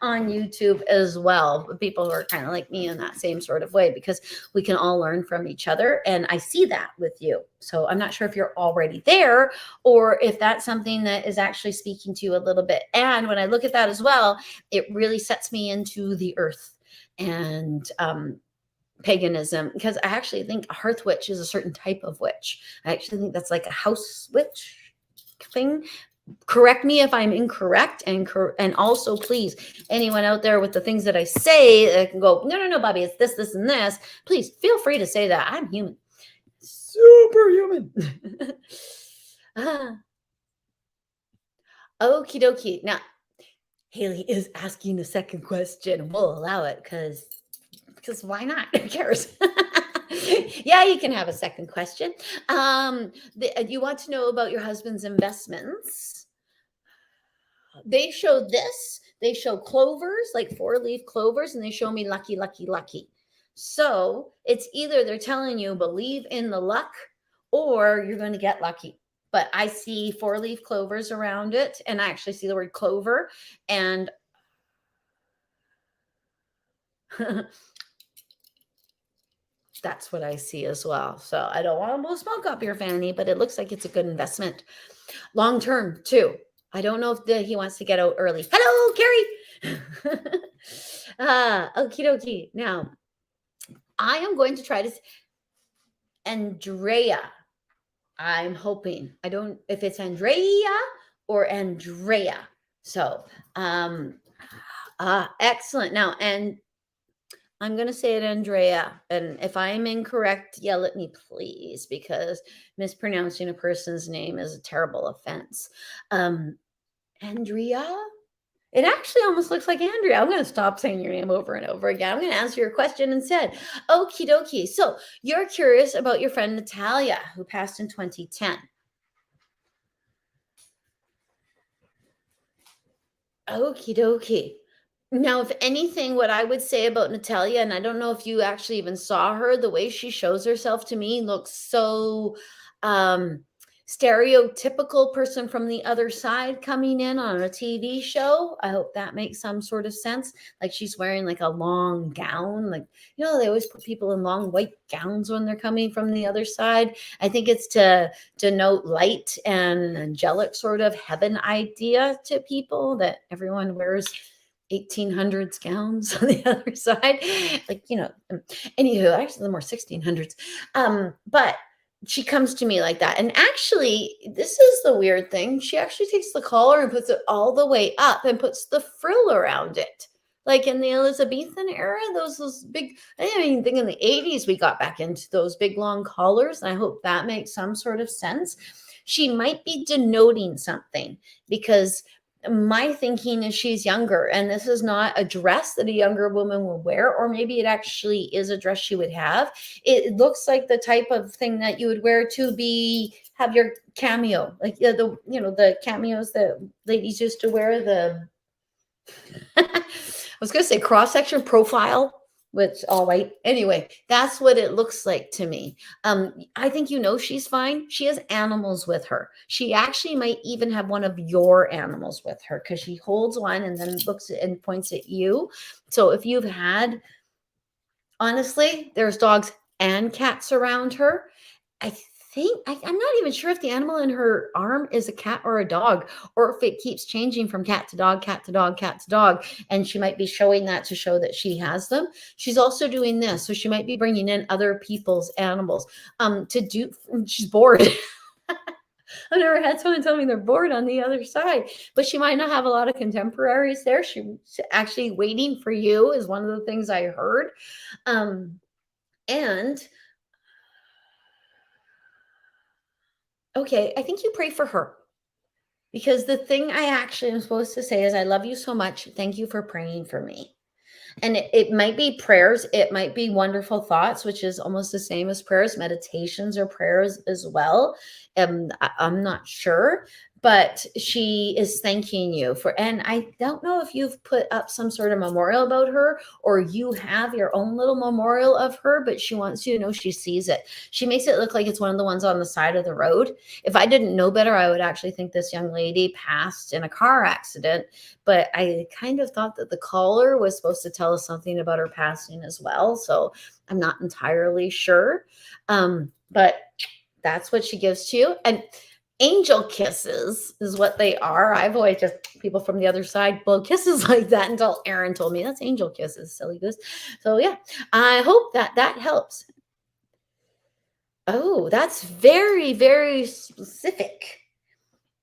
on YouTube as well. People who are kind of like me in that same sort of way, because we can all learn from each other. And I see that with you. So I'm not sure if you're already there or if that's something that is actually speaking to you a little bit. And when I look at that as well, it really sets me into the earth and paganism, because I actually think a hearth witch is a certain type of witch. I actually think that's like a house witch thing. Correct me if I'm incorrect, and also please, anyone out there with the things that I say that can go, no, Bobbi, it's this, and this. Please feel free to say that. I'm human, superhuman. Okie dokie. Now, Haley is asking a second question. We'll allow it because why not? Who cares? Yeah, you can have a second question. You want to know about your husband's investments. They show this. They show clovers, like 4-leaf clovers, and they show me lucky, lucky, lucky. So it's either they're telling you believe in the luck or you're going to get lucky. But I see 4-leaf clovers around it, and I actually see the word clover, and that's what I see as well. So I don't want to blow smoke up your fanny, but it looks like it's a good investment. Long term, too. I don't know if he wants to get out early. Hello, Carrie. Okie dokie. Now, I am going to try to... Andrea. I'm hoping. I don't... If it's Andrea or Andrea. So, excellent. Now, and I'm going to say it, Andrea. And if I'm incorrect, yell at me, please, because mispronouncing a person's name is a terrible offense. Andrea? It actually almost looks like Andrea. I'm going to stop saying your name over and over again. I'm going to answer your question instead. Okie dokie. So you're curious about your friend Natalia, who passed in 2010. Okie dokie. Now, if anything, what I would say about Natalia, and I don't know if you actually even saw her, the way she shows herself to me looks so stereotypical person from the other side coming in on a TV show. I hope that makes some sort of sense. Like she's wearing like a long gown. Like, they always put people in long white gowns when they're coming from the other side. I think it's to denote light and angelic sort of heaven idea to people, that everyone wears 1800s gowns on the other side. Like, anywho, actually the more 1600s. But she comes to me like that. And actually, this is the weird thing. She actually takes the collar and puts it all the way up and puts the frill around it. Like in the Elizabethan era, those big, I didn't even think in the 80s we got back into those big long collars. And I hope that makes some sort of sense. She might be denoting something, because my thinking is she's younger, and this is not a dress that a younger woman will wear, or maybe it actually is a dress she would have. It looks like the type of thing that you would wear to have your cameo, like the cameos that ladies used to wear. I was going to say cross-section profile, which all white. Anyway, that's what it looks like to me. I think she's fine. She has animals with her. She actually might even have one of your animals with her, because she holds one and then looks and points at you. So if you've had, honestly, there's dogs and cats around her. I'm not even sure if the animal in her arm is a cat or a dog, or if it keeps changing from cat to dog, cat to dog, cat to dog. And she might be showing that to show that she has them. She's also doing this. So she might be bringing in other people's animals she's bored. I've never had someone tell me they're bored on the other side, but she might not have a lot of contemporaries there. She's actually waiting for you is one of the things I heard. And Okay, I think you pray for her. Because the thing I actually am supposed to say is, I love you so much. Thank you for praying for me. And it might be prayers, it might be wonderful thoughts, which is almost the same as prayers. Meditations or prayers as well. I'm not sure, but she is thanking you for, and I don't know if you've put up some sort of memorial about her or you have your own little memorial of her, but she wants you to know she sees it. She makes it look like it's one of the ones on the side of the road. If I didn't know better, I would actually think this young lady passed in a car accident, but I kind of thought that the caller was supposed to tell us something about her passing as well. So I'm not entirely sure. But that's what she gives to you. And angel kisses is what they are. I've always just people from the other side blow kisses like that until Aaron told me that's angel kisses, silly goose. So yeah, I hope that that helps. Oh, that's very, very specific.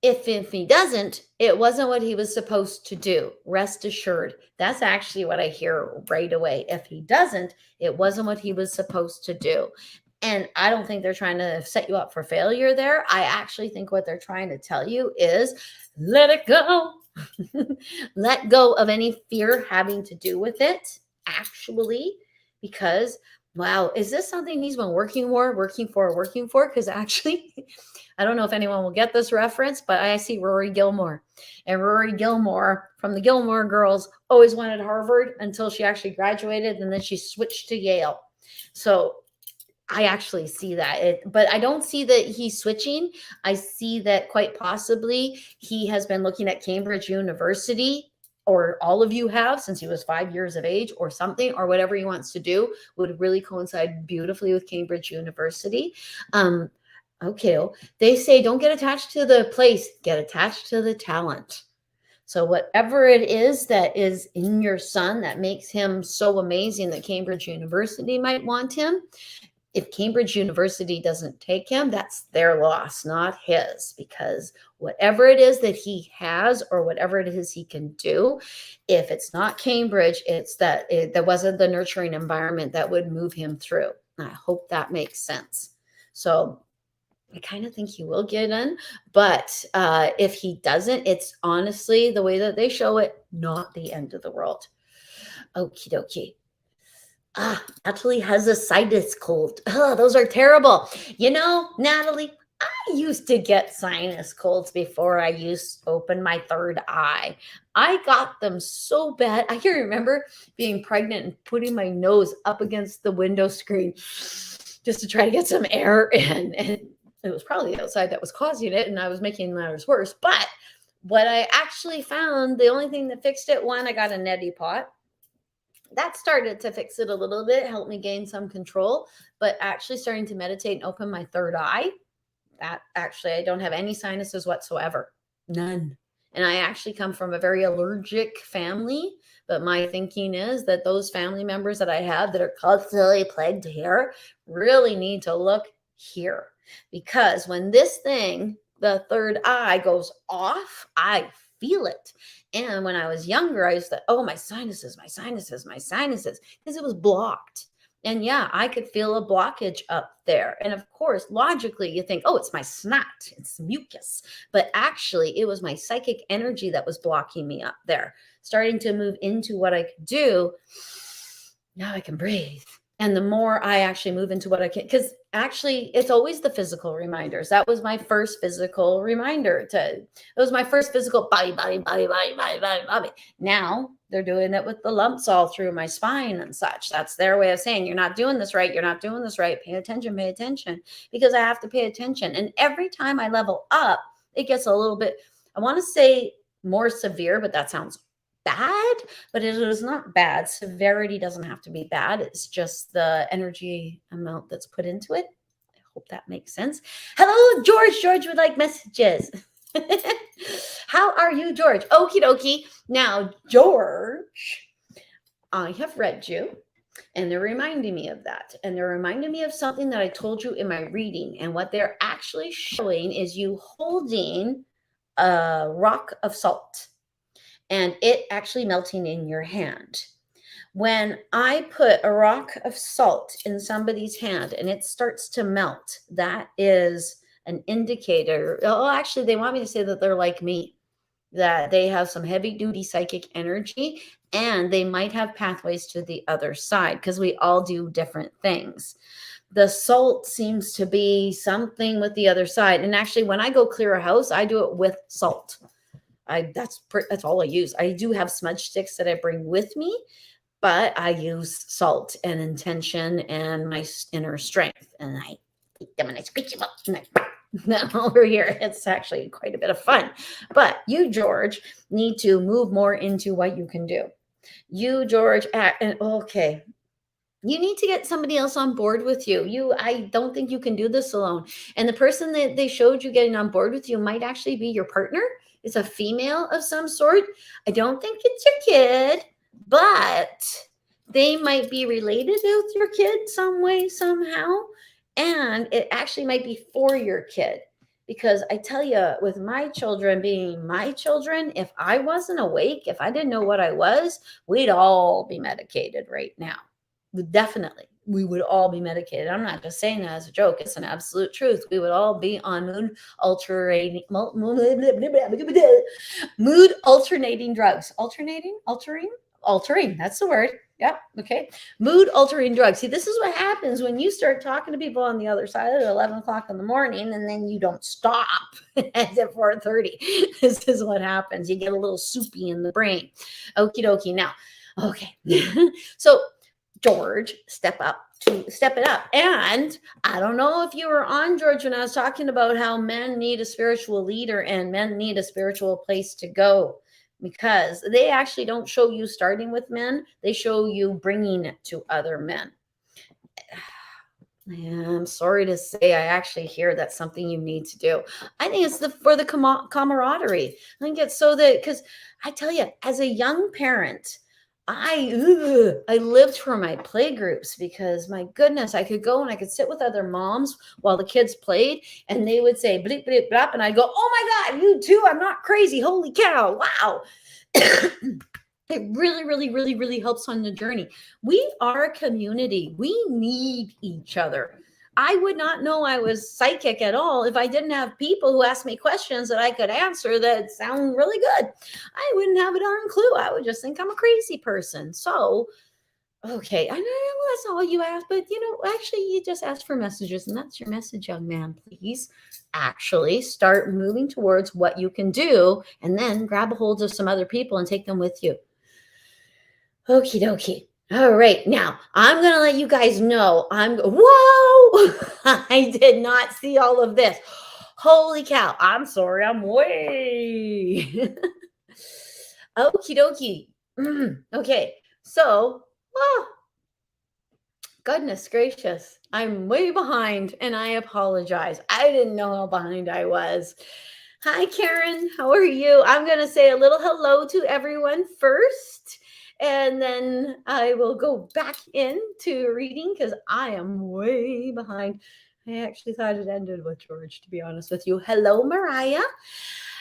If he doesn't, it wasn't what he was supposed to do. Rest assured. That's actually what I hear right away. If he doesn't, it wasn't what he was supposed to do. And I don't think they're trying to set you up for failure there. I actually think what they're trying to tell you is let it go. Let go of any fear having to do with it, actually, because wow, is this something he's been working for? Because actually, I don't know if anyone will get this reference, but I see Rory Gilmore. And Rory Gilmore from the Gilmore Girls always wanted Harvard until she actually graduated, and then she switched to Yale. So I actually see that. But I don't see that he's switching. I see that quite possibly he has been looking at Cambridge University, or all of you have since he was 5 years of age or something, or whatever he wants to do would really coincide beautifully with Cambridge University. Okay, they say don't get attached to the place, get attached to the talent. So whatever it is that is in your son that makes him so amazing that Cambridge University might want him, if Cambridge University doesn't take him, that's their loss, not his, because whatever it is that he has or whatever it is he can do, if it's not Cambridge, it's that there wasn't the nurturing environment that would move him through. I hope that makes sense. So I kind of think he will get in, but if he doesn't, it's honestly the way that they show it, not the end of the world. Okie dokie. Natalie has a sinus cold. Oh, those are terrible. You know, Natalie, I used to get sinus colds before I used to open my third eye. I got them so bad. I can remember being pregnant and putting my nose up against the window screen just to try to get some air in. And it was probably the outside that was causing it, and I was making matters worse. But what I actually found, the only thing that fixed it, one, I got a neti pot. That started to fix it a little bit, help me gain some control, but actually starting to meditate and open my third eye, that actually, I don't have any sinuses whatsoever. None. And I actually come from a very allergic family, but my thinking is that those family members that I have that are constantly plagued here really need to look here, because when this thing, the third eye, goes off, I feel it. And when I was younger, I used to, oh, my sinuses, because it was blocked. And yeah, I could feel a blockage up there. And of course, logically, you think, oh, it's my snot, it's mucus. But actually, it was my psychic energy that was blocking me up there, starting to move into what I could do. Now I can breathe. And the more I actually move into what I can, because actually it's always the physical reminders. That was my first physical reminder it was my first physical body. Now they're doing it with the lumps all through my spine and such. That's their way of saying, you're not doing this right. You're not doing this right. Pay attention, because I have to pay attention. And every time I level up, it gets a little bit, I want to say more severe, but that sounds bad, but it is not bad. Severity doesn't have to be bad. It's just the energy amount that's put into it. I hope that makes sense. Hello, George. George would like messages. How are you, George? Okie dokie. Now, George, I have read you, and they're reminding me of that. And they're reminding me of something that I told you in my reading. And what they're actually showing is you holding a rock of salt, and it actually melting in your hand. When I put a rock of salt in somebody's hand and it starts to melt, that is an indicator. Oh, actually, they want me to say that they're like me, that they have some heavy duty psychic energy and they might have pathways to the other side because we all do different things. The salt seems to be something with the other side. And actually, when I go clear a house, I do it with salt. That's all I use. I do have smudge sticks that I bring with me, but I use salt and intention and my inner strength, and I take them and I squeeze them up. And now over here, it's actually quite a bit of fun. But you, George, need to move more into what you can do. You, George, okay. You need to get somebody else on board with you. I don't think you can do this alone. And the person that they showed you getting on board with you might actually be your partner. It's a female of some sort. I don't think it's your kid, but they might be related with your kid some way, somehow. And it actually might be for your kid. Because I tell you, with my children being my children, if I wasn't awake, if I didn't know what I was, we'd all be medicated right now. Definitely, we would all be medicated. I'm not just saying that as a joke. It's an absolute truth. We would all be on mood alternating drugs. Altering. That's the word. Yep. Okay. Mood altering drugs. See, this is what happens when you start talking to people on the other side at 11 o'clock in the morning, and then you don't stop at 4:30. This is what happens. You get a little soupy in the brain. Okie dokie. Now, okay. So, George, step it up. And I don't know if you were on, George, when I was talking about how men need a spiritual leader and men need a spiritual place to go, because they actually don't show you starting with men. They show you bringing it to other men. Yeah, I'm sorry to say, I actually hear that's something you need to do. I think it's for the camaraderie. I think it's so that, because I tell you, as a young parent, I lived for my play groups, because my goodness, I could go and I could sit with other moms while the kids played, and they would say bleep bleep blop, and I'd go, oh my God, you too, I'm not crazy, holy cow, wow. It really, really, really, really helps on the journey. We are a community. We need each other. I would not know I was psychic at all if I didn't have people who asked me questions that I could answer that sound really good. I wouldn't have a darn clue. I would just think I'm a crazy person. So, okay, I know that's all you asked, but actually, you just asked for messages, and that's your message, young man. Please actually start moving towards what you can do, and then grab a hold of some other people and take them with you. Okie dokie. All right, now I'm going to let you guys know whoa, I did not see all of this. Holy cow. I'm sorry. I'm way. Okie dokie. Okay. So, goodness gracious. I'm way behind and I apologize. I didn't know how behind I was. Hi, Karen. How are you? I'm going to say a little hello to everyone first. And then I will go back into reading because I am way behind. I actually thought it ended with George, to be honest with you. Hello, Mariah.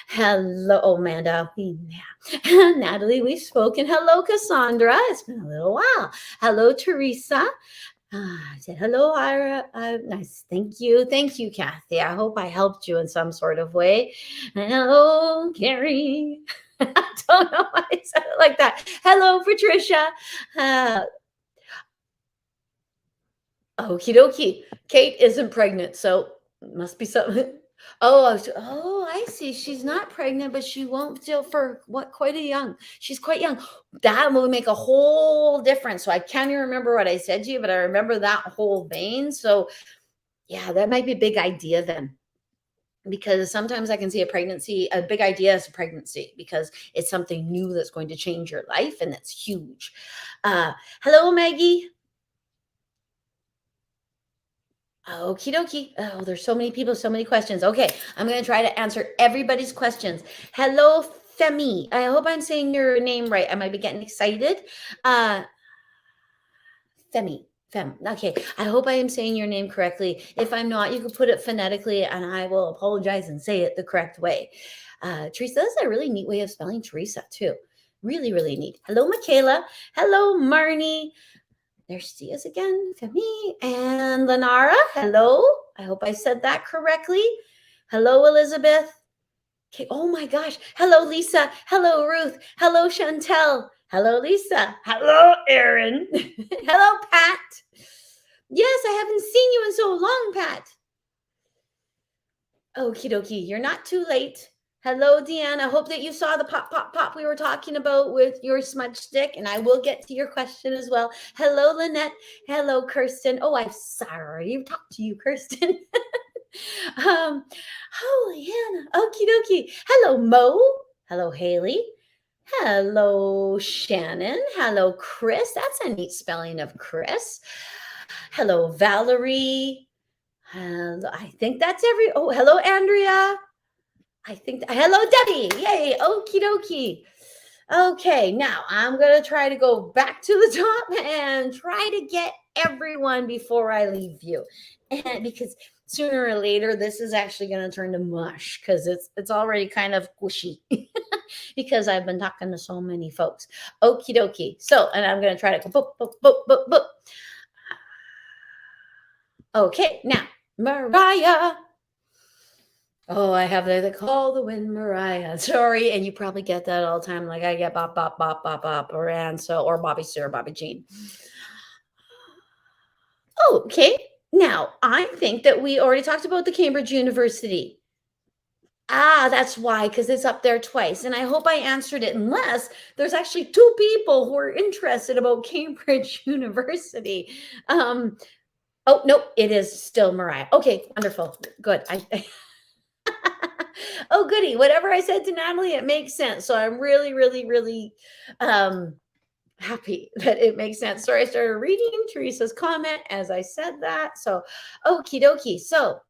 Hello, Amanda. Yeah. Natalie, we've spoken. Hello, Cassandra. It's been a little while. Hello, Teresa. I said, hello, Ira. Nice. Thank you. Thank you, Kathy. I hope I helped you in some sort of way. Hello, Carrie. I don't know why I said it like that. Hello, Patricia. Okie dokie. Kate isn't pregnant, so it must be something. Oh, I see. She's not pregnant, but she won't till for she's quite young. That will make a whole difference. So I can't even remember what I said to you, but I remember that whole vein. So yeah, that might be a big idea then. Because sometimes I can see a big idea as a pregnancy, because it's something new that's going to change your life, and that's huge. Hello, Maggie. Okie dokie. Oh, there's so many people, so many questions. Okay, I'm going to try to answer everybody's questions. Hello, Femi. I hope I'm saying your name right. I might be getting excited. Femi. Okay, I hope I am saying your name correctly. If I'm not, you can put it phonetically and I will apologize and say it the correct way. Teresa, that's a really neat way of spelling Teresa too. Really, really neat. Hello, Michaela. Hello, Marnie. There she is again, Femi. And Lenara, hello. I hope I said that correctly. Hello, Elizabeth. Okay. Oh my gosh. Hello, Lisa. Hello, Ruth. Hello, Chantel. Hello, Lisa. Hello, Erin. Hello, Pat. Yes, I haven't seen you in so long, Pat. Okie dokie. You're not too late. Hello, Deanna. Hope that you saw the pop, pop, pop we were talking about with your smudge stick, and I will get to your question as well. Hello, Lynette. Hello, Kirsten. Oh, I'm sorry. Talked to you, Kirsten. Holy Hannah. Okie dokie. Hello, Mo. Hello, Haley. Hello, Shannon. Hello, Chris. That's a neat spelling of Chris. Hello, Valerie. I think that's hello, Andrea. Hello, Debbie. Yay. Okie dokie. Okay, now I'm going to try to go back to the top and try to get everyone before I leave you. And because sooner or later, this is actually going to turn to mush because it's already kind of squishy because I've been talking to so many folks. Okie dokie. So, and I'm going to try to go boop, boop, boop, boop, boop. Okay, now, Mariah. Oh, I have the call the wind, Mariah. Sorry, and you probably get that all the time. Like I get bop, bop, bop, bop, bop, or Bobby Sue or Bobby Jean. Oh, okay. Now, I think that we already talked about the Cambridge University. That's why, because it's up there twice. And I hope I answered it, unless there's actually two people who are interested about Cambridge University. Oh, nope, it is still Mariah. Okay, wonderful. Good. Oh, goody. Whatever I said to Natalie, it makes sense. So I'm really, really, really happy that it makes sense. Sorry, I started reading Teresa's comment as I said that. So, okie dokie. So,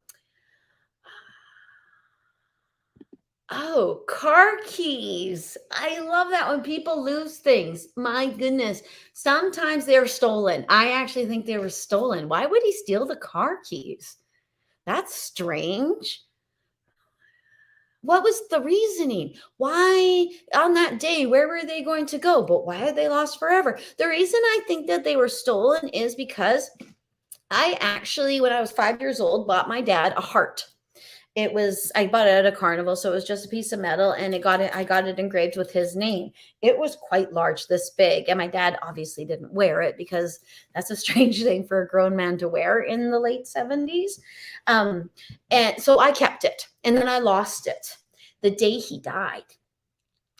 car keys. I love that when people lose things. My goodness. Sometimes they're stolen. I actually think they were stolen. Why would he steal the car keys? That's strange. What was the reasoning? Why on that day, where were they going to go? But why are they lost forever? The reason I think that they were stolen is because I actually, when I was 5 years old, bought my dad a heart. I bought it at a carnival, so it was just a piece of metal, and I got it engraved with his name. It was quite large, this big, and my dad obviously didn't wear it because that's a strange thing for a grown man to wear in the late 70s. And so I kept it, and then I lost it. The day he died,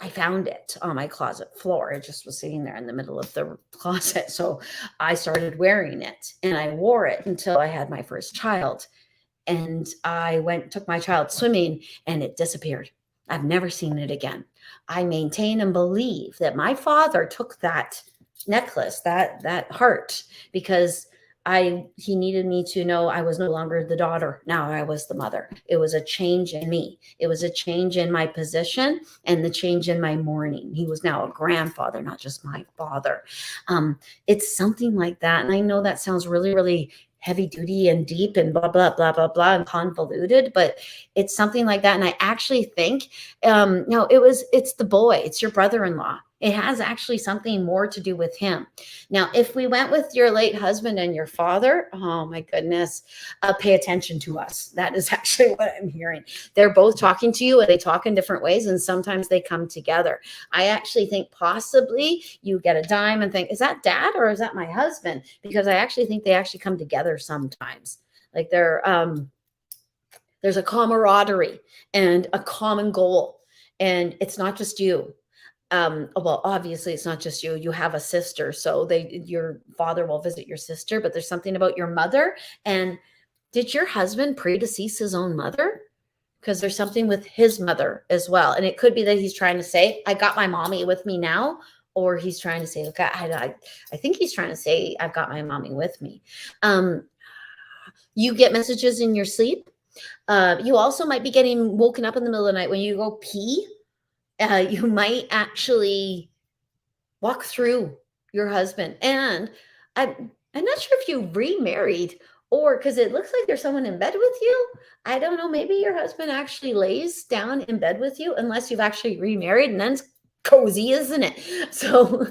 I found it on my closet floor. It just was sitting there in the middle of the closet. So I started wearing it, and I wore it until I had my first child. And I took my child swimming, and it disappeared. I've never seen it again. I maintain and believe that my father took that necklace, that heart, because he needed me to know I was no longer the daughter. Now I was the mother. It was a change in me. It was a change in my position and the change in my mourning. He was now a grandfather, not just my father. It's something like that. And I know that sounds really, really heavy duty and deep and blah, blah, blah, blah, blah, and convoluted, but it's something like that. And I actually think, no, it's the boy, it's your brother-in-law. It has actually something more to do with him. Now, if we went with your late husband and your father, oh my goodness, pay attention to us. That is actually what I'm hearing. They're both talking to you, and they talk in different ways, and sometimes they come together. I actually think possibly you get a dime and think, is that dad or is that my husband? Because I actually think they actually come together sometimes. Like there's a camaraderie and a common goal, and it's not just you. Well, obviously it's not just you. You have a sister, so your father will visit your sister, but there's something about your mother. And did your husband predecease his own mother? Because there's something with his mother as well. And it could be that he's trying to say, I got my mommy with me now, or he's trying to say, look, I think he's trying to say, I've got my mommy with me. You get messages in your sleep. You also might be getting woken up in the middle of the night when you go pee. You might actually walk through your husband. And I'm not sure if you remarried, or because it looks like there's someone in bed with you. I don't know. Maybe your husband actually lays down in bed with you, unless you've actually remarried and then cozy, isn't it? So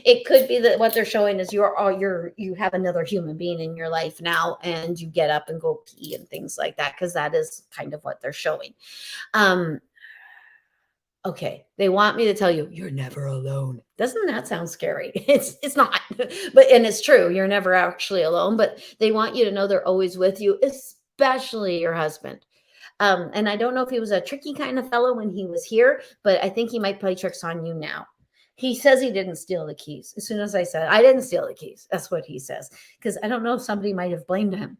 it could be that what they're showing is you have another human being in your life now, and you get up and go pee and things like that, because that is kind of what they're showing. Um, okay, they want me to tell you you're never alone. Doesn't that sound scary? It's not, but and it's true. You're never actually alone, but they want you to know they're always with you, especially your husband. And I don't know if he was a tricky kind of fellow when he was here, but I think he might play tricks on you now. He says he didn't steal the keys. As soon as I said, I didn't steal the keys, that's what he says. Because I don't know if somebody might have blamed him,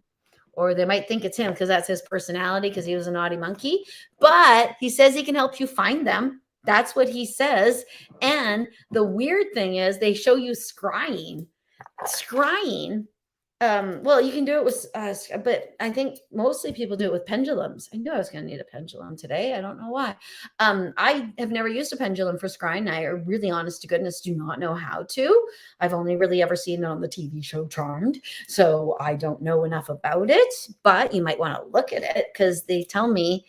or they might think it's him because that's his personality, because he was a naughty monkey. But he says he can help you find them. That's what he says. And the weird thing is, they show you scrying. Scrying, well, you can do it with, but I think mostly people do it with pendulums. I knew I was going to need a pendulum today. I don't know why. I have never used a pendulum for scrying. I really, honest to goodness, do not know how to. I've only really ever seen it on the TV show Charmed, so I don't know enough about it. But you might want to look at it, because they tell me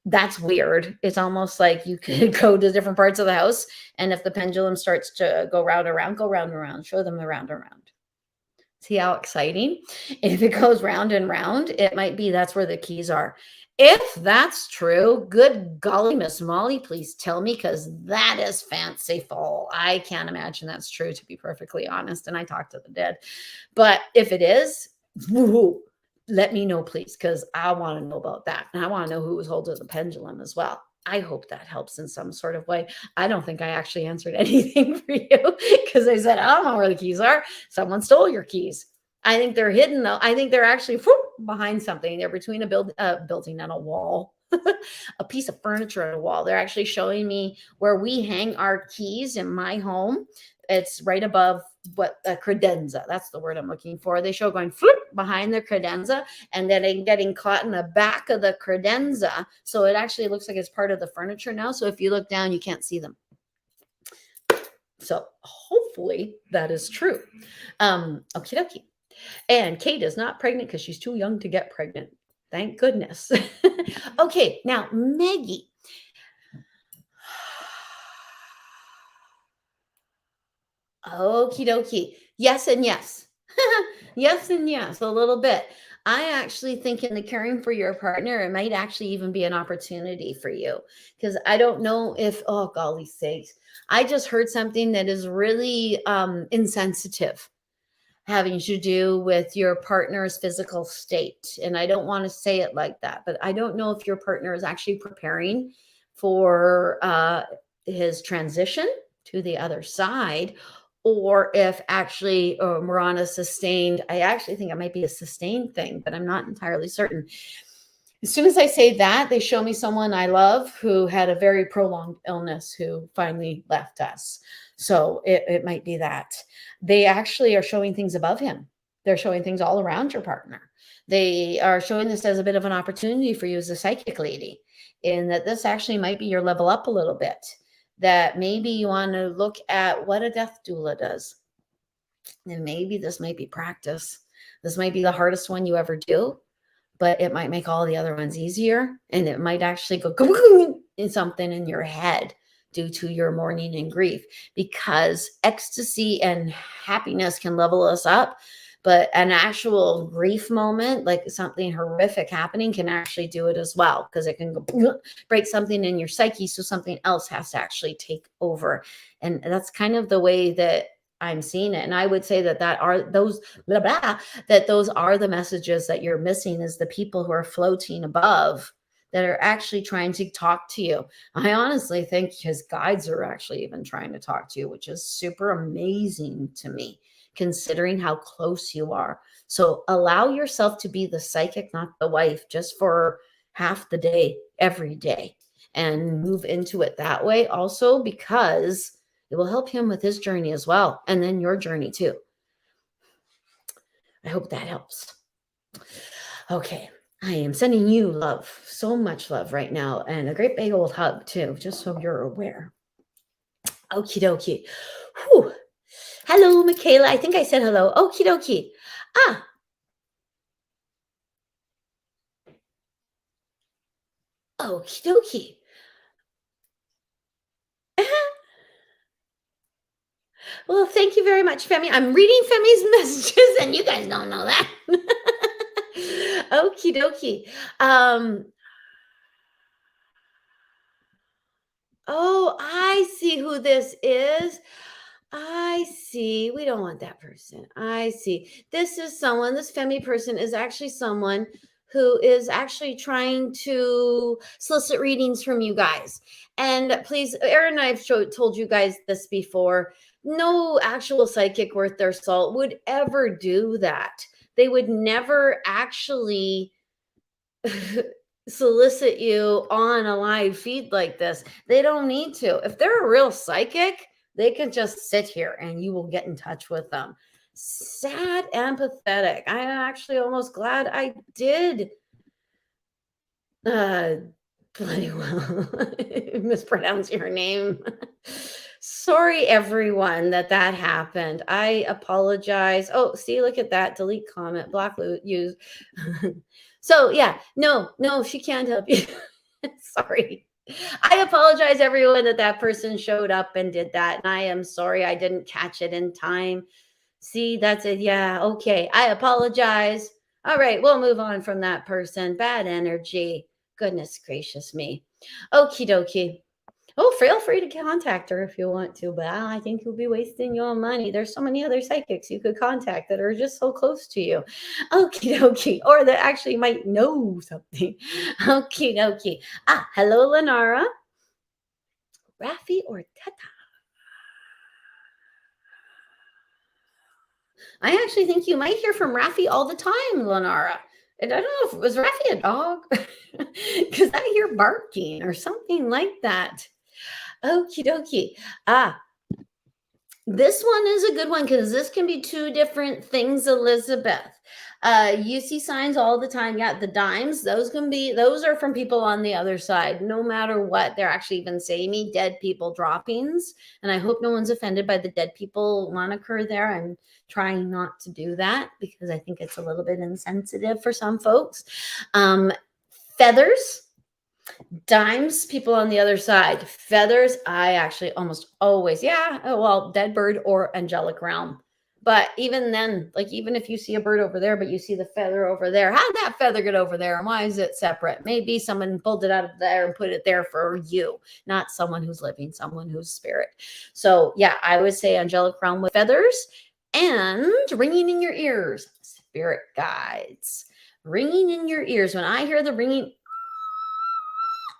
that's weird. It's almost like you could go to different parts of the house, and if the pendulum starts to go round and around, go round and around, show them the round and round. See how exciting? If it goes round and round, it might be that's where the keys are. If that's true, good golly, Miss Molly, please tell me, because that is fanciful. I can't imagine that's true, to be perfectly honest. And I talk to the dead. But if it is, woo, let me know, please, because I want to know about that. And I want to know who was holding the pendulum as well. I hope that helps in some sort of way. I don't think I actually answered anything for you, because I said, I don't know where the keys are. Someone stole your keys. I think they're hidden, though. I think they're actually behind something. They're between a building and a wall, a piece of furniture and a wall. They're actually showing me where we hang our keys in my home. It's right above what a credenza. That's the word I'm looking for. They show going behind the credenza, and then getting caught in the back of the credenza. So it actually looks like it's part of the furniture now. So if you look down, you can't see them. So hopefully that is true. Okie dokie. And Kate is not pregnant because she's too young to get pregnant. Thank goodness. Okay, now Maggie. Okie dokie. Yes and yes. Yes and yes, a little bit. I actually think in the caring for your partner, it might actually even be an opportunity for you, because I don't know if, oh, golly sakes, I just heard something that is really insensitive, having to do with your partner's physical state. And I don't want to say it like that, but I don't know if your partner is actually preparing for his transition to the other side, or if actually we're on a sustained, I actually think it might be a sustained thing, but I'm not entirely certain. As soon as I say that, they show me someone I love who had a very prolonged illness, who finally left us. So it might be that. They actually are showing things above him. They're showing things all around your partner. They are showing this as a bit of an opportunity for you as a psychic lady, in that this actually might be your level up a little bit. That maybe you want to look at what a death doula does. And maybe this might be practice. This might be the hardest one you ever do, but it might make all the other ones easier. And it might actually go in something in your head due to your mourning and grief, because ecstasy and happiness can level us up. But an actual grief moment, like something horrific happening, can actually do it as well, because it can go break something in your psyche. So something else has to actually take over. And that's kind of the way that I'm seeing it. And I would say that those are the messages that you're missing, is the people who are floating above that are actually trying to talk to you. I honestly think his guides are actually even trying to talk to you, which is super amazing to me, considering how close you are. So allow yourself to be the psychic, not the wife, just for half the day, every day, and move into it that way also, because it will help him with his journey as well. And then your journey too. I hope that helps. Okay. I am sending you love, so much love right now, and a great big old hug too, just so you're aware. Okie dokie. Whew. Hello, Michaela. I think I said hello. Okie dokie. Ah. Okie dokie. Well, thank you very much, Femi. I'm reading Femi's messages, and you guys don't know that. Okie dokie. Um, oh, I see who this is. I see. We don't want that person. I see. This is someone, this Femi person is actually someone who is actually trying to solicit readings from you guys. And please, Erin and I have told you guys this before. No actual psychic worth their salt would ever do that. They would never actually solicit you on a live feed like this. They don't need to. If they're a real psychic, they can just sit here and you will get in touch with them. Sad and pathetic. I'm actually almost glad I did bloody well mispronounce your name. Sorry, everyone, that happened. I apologize. Oh, see, look at that. Delete comment. Block use. So yeah, no, she can't help you. Sorry. I apologize, everyone, that person showed up and did that. And I am sorry I didn't catch it in time. See, that's it. Yeah, okay. I apologize. All right, we'll move on from that person. Bad energy. Goodness gracious me. Okie dokie. Oh, feel free to contact her if you want to, but I think you'll be wasting your money. There's so many other psychics you could contact that are just so close to you. Okie dokie. Or that actually might know something. Okie dokie. Hello, Lenara. Rafi or Teta? I actually think you might hear from Rafi all the time, Lenara. And I don't know if was Rafi a dog? Because I hear barking or something like that. Okie dokie. This one is a good one because this can be two different things, Elizabeth. You see signs all the time. Yeah, the dimes, those are from people on the other side. No matter what, they're actually even saying me dead people droppings. And I hope no one's offended by the dead people moniker there. I'm trying not to do that because I think it's a little bit insensitive for some folks. Feathers. Dimes, people on the other side. Feathers, I actually almost always, dead bird or angelic realm. But even then, like even if you see a bird over there, but you see the feather over there, how did that feather get over there? And why is it separate? Maybe someone pulled it out of there and put it there for you, not someone who's living, someone who's spirit. So yeah, I would say angelic realm with feathers and ringing in your ears, spirit guides. Ringing in your ears. When I hear the ringing,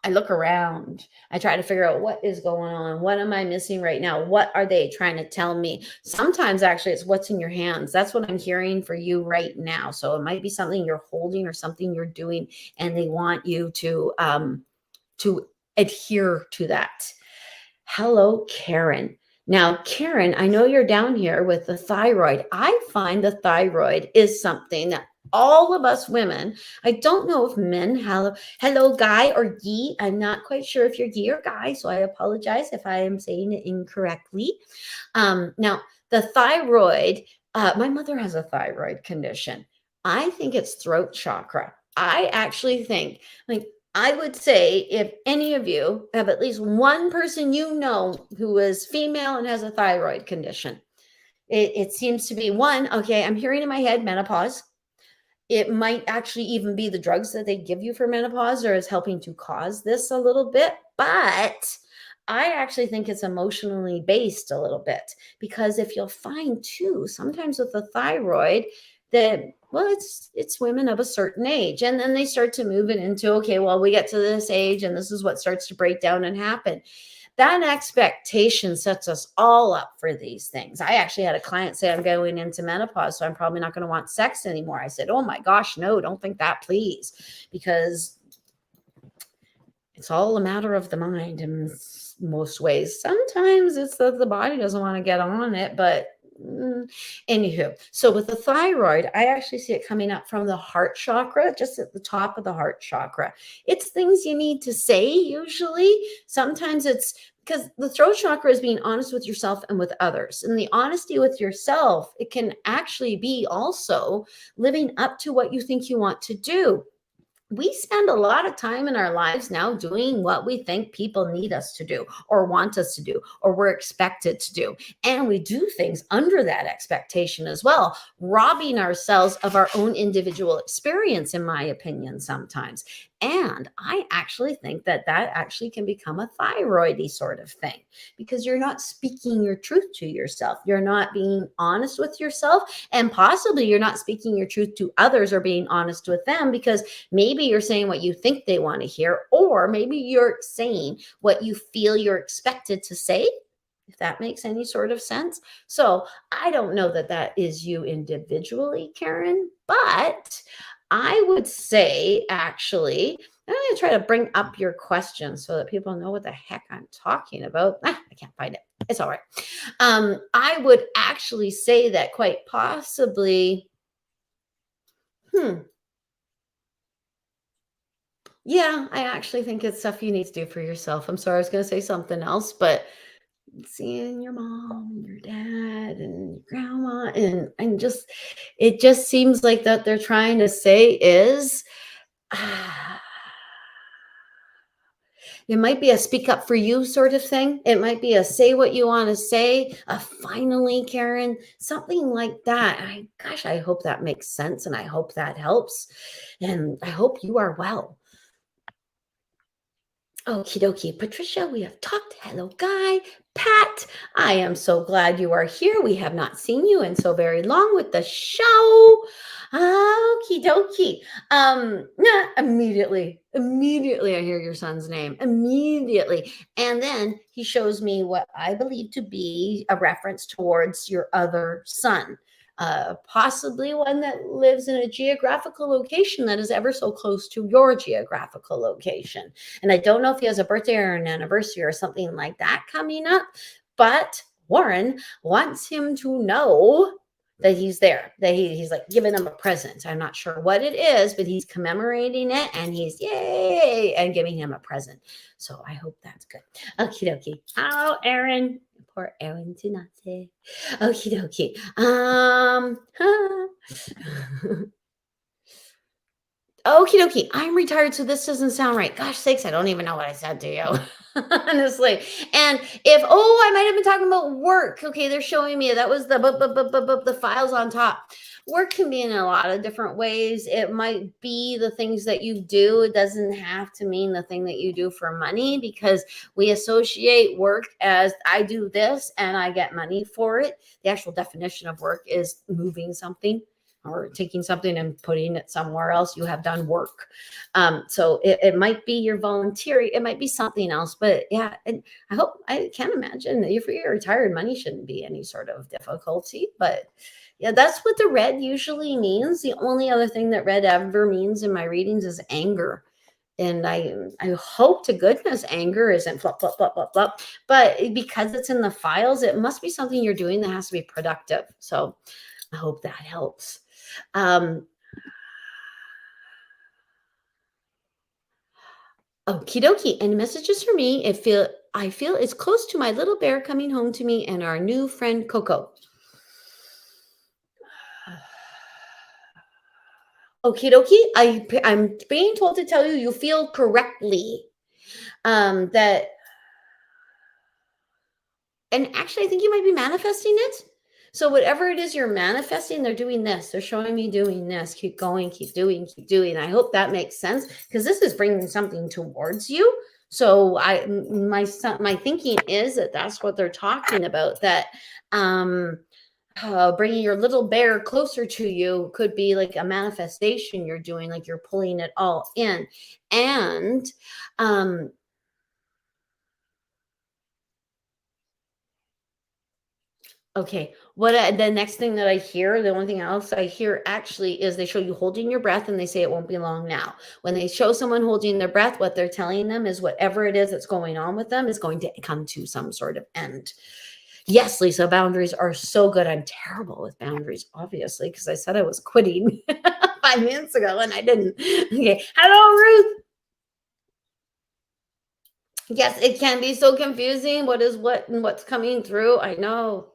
I look around. I try to figure out what is going on. What am I missing right now? What are they trying to tell me? Sometimes actually it's what's in your hands. That's what I'm hearing for you right now. So it might be something you're holding or something you're doing, and they want you to adhere to that. Hello, Karen. Now, Karen, I know you're down here with the thyroid. I find the thyroid is something that all of us women, I don't know if men, hello, guy or ye. I'm not quite sure if you're ye or guy, so I apologize if I am saying it incorrectly. Now, the thyroid, my mother has a thyroid condition. I think it's throat chakra. I actually think, like, I would say if any of you have at least one person you know who is female and has a thyroid condition, it seems to be one. Okay, I'm hearing in my head menopause. It might actually even be the drugs that they give you for menopause or is helping to cause this a little bit. But I actually think it's emotionally based a little bit, because if you'll find too, sometimes with the thyroid, that, well, it's women of a certain age, and then they start to move it into, okay, well, we get to this age and this is what starts to break down and happen. That expectation sets us all up for these things. I actually had a client say, I'm going into menopause, so I'm probably not going to want sex anymore. I said, oh my gosh, no, don't think that, please, because it's all a matter of the mind in most ways. Sometimes it's that the body doesn't want to get on it, but anywho, so with the thyroid, I actually see it coming up from the heart chakra, just at the top of the heart chakra. It's things you need to say usually. Sometimes it's because the throat chakra is being honest with yourself and with others. And the honesty with yourself, it can actually be also living up to what you think you want to do. we spend a lot of time in our lives now doing what we think people need us to do or want us to do or we're expected to do. And we do things under that expectation as well, robbing ourselves of our own individual experience, in my opinion, sometimes. And I actually think that that actually can become a thyroidy sort of thing because you're not speaking your truth to yourself. You're not being honest with yourself. And possibly you're not speaking your truth to others or being honest with them because maybe you're saying what you think they want to hear, or maybe you're saying what you feel you're expected to say, if that makes any sort of sense. So I don't know that that is you individually, Karen, but I would say actually, I'm going to try to bring up your question so that people know what the heck I'm talking about. I can't find it. It's all right. I would actually say that quite possibly, yeah, I actually think it's stuff you need to do for yourself. I'm sorry, I was going to say something else, but seeing your mom and your dad and your grandma and just it just seems like that they're trying to say is it might be a speak up for you sort of thing. It might be a say what you want to say, a finally, Karen, something like that. Gosh, I hope that makes sense and I hope that helps. And I hope you are well. Okie dokie. Patricia, we have talked. Hello, Guy. Pat, I am so glad you are here. We have not seen you in so very long with the show. Okie dokie. Immediately I hear your son's name. Immediately. And then he shows me what I believe to be a reference towards your other son. Possibly one that lives in a geographical location that is ever so close to your geographical location. And I don't know if he has a birthday or an anniversary or something like that coming up, but Warren wants him to know that he's there, that he's like giving him a present. I'm not sure what it is, but he's commemorating it and he's yay and giving him a present. So I hope that's good. Okie dokie. Oh, Aaron. Poor Aaron Tinate. Okie dokie. Okie dokie. I'm retired, so this doesn't sound right. Gosh sakes, I don't even know what I said to you. Honestly. And if I might have been talking about work. Okay, they're showing me that was the files on top. Work can be in a lot of different ways. It might be the things that you do. It doesn't have to mean the thing that you do for money because we associate work as I do this and I get money for it. The actual definition of work is moving something or taking something and putting it somewhere else. You have done work. So it might be your volunteering. It might be something else. But yeah, and I can't imagine if you're retired, money shouldn't be any sort of difficulty. But yeah, that's what the red usually means. The only other thing that red ever means in my readings is anger. And I hope to goodness anger isn't flop, flop, flop, flop, flop. But because it's in the files, it must be something you're doing that has to be productive. So I hope that helps. Okie dokie. And messages for me. I feel it's close to my little bear coming home to me and our new friend Coco. Okie dokie. I'm being told to tell you you feel correctly. That, and actually, I think you might be manifesting it. So whatever it is you're manifesting, they're doing this. They're showing me doing this. Keep going, keep doing, keep doing. I hope that makes sense because this is bringing something towards you. So my thinking is that that's what they're talking about. That bringing your little bear closer to you could be like a manifestation you're doing, like you're pulling it all in, and okay, the next thing that I hear, the only thing else I hear actually is they show you holding your breath and they say it won't be long now. When they show someone holding their breath, what they're telling them is whatever it is that's going on with them is going to come to some sort of end. Yes, Lisa, boundaries are so good. I'm terrible with boundaries, obviously, because I said I was quitting 5 minutes ago and I didn't. Okay. Hello, Ruth. Yes, it can be so confusing. What is what and what's coming through? I know.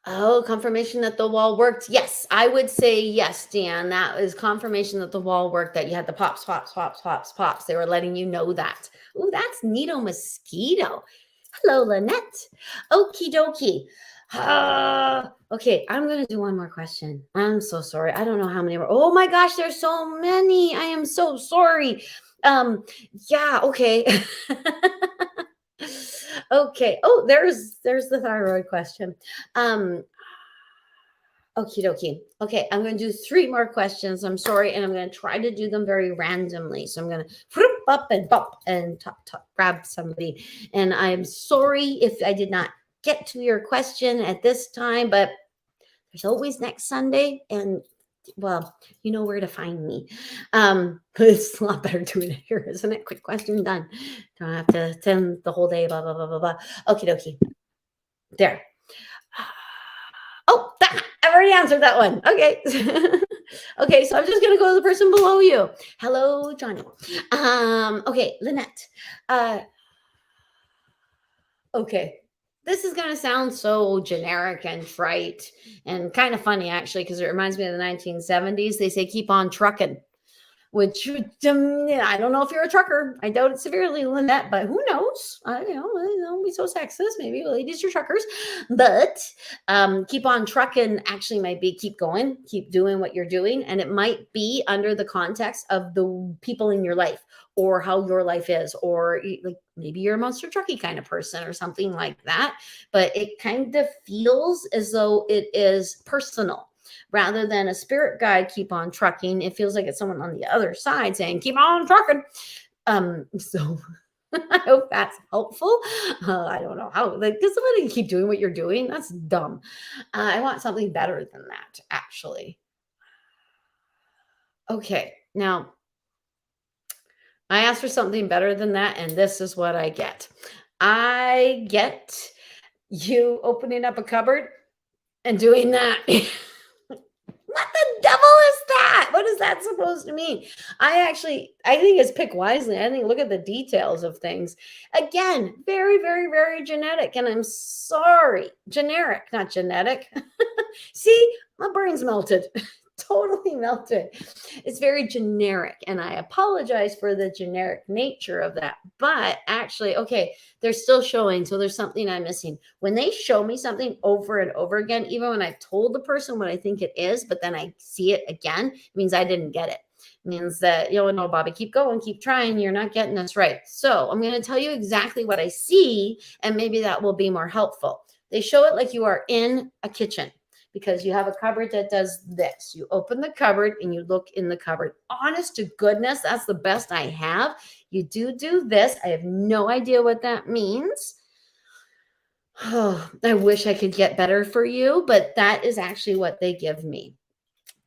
Oh, confirmation that the wall worked. Yes, I would say yes, Dan. That is confirmation that the wall worked, that you had the pops, pops, pops, pops, pops. They were letting you know that. Ooh, that's neato mosquito. Hello, Lynette. Okie dokie. Okay, I'm going to do one more question. I'm so sorry. I don't know how many were. Oh my gosh, there's so many. I am so sorry. Yeah, okay. Okay. Oh, there's the thyroid question. Um, Okie dokie. Okay, I'm going to do 3 more questions. I'm sorry, and I'm going to try to do them very randomly. So I'm going to up and bump and grab somebody. And I'm sorry if I did not get to your question at this time, but there's always next Sunday, and well, you know where to find me. But it's a lot better doing it here, isn't it? Quick question, done. Don't have to attend the whole day, blah, blah, blah, blah, blah. Okie dokie. There. Oh, I've already answered that one. Okay. Okay, so I'm just going to go to the person below you. Hello, Johnny. Okay, Lynette. Okay. This is going to sound so generic and trite and kind of funny, actually, because it reminds me of the 1970s. They say, keep on trucking. Which I don't know if you're a trucker. I doubt it severely, Lynette, but who knows? Don't be so sexist. Maybe ladies are truckers, but keep on trucking actually might be keep going, keep doing what you're doing, and it might be under the context of the people in your life or how your life is, or like maybe you're a monster trucky kind of person or something like that. But it kind of feels as though it is personal. Rather than a spirit guide, keep on trucking, it feels like it's someone on the other side saying, keep on trucking. So I hope that's helpful. I don't know how, like, does somebody keep doing what you're doing? That's dumb. I want something better than that, actually. Okay, now I asked for something better than that, and this is what I get. I get you opening up a cupboard and doing that. What the devil is that? What is that supposed to mean? I think it's pick wisely. I think look at the details of things. Again, very, very, very genetic. And I'm sorry, generic, not genetic. See, my brain's melted. Totally melted. It's very generic, and I apologize for the generic nature of that. But actually, okay, they're still showing, so there's something I'm missing. When they show me something over and over again, even when I've told the person what I think it is, but then I see it again, it means I didn't get it. It means that, no, Bobbi, keep going, keep trying. You're not getting this right. So I'm going to tell you exactly what I see, and maybe that will be more helpful. They show it like you are in a kitchen, because you have a cupboard that does this. You open the cupboard and you look in the cupboard. Honest to goodness, that's the best I have. You do this. I have no idea what that means. Oh, I wish I could get better for you, but that is actually what they give me.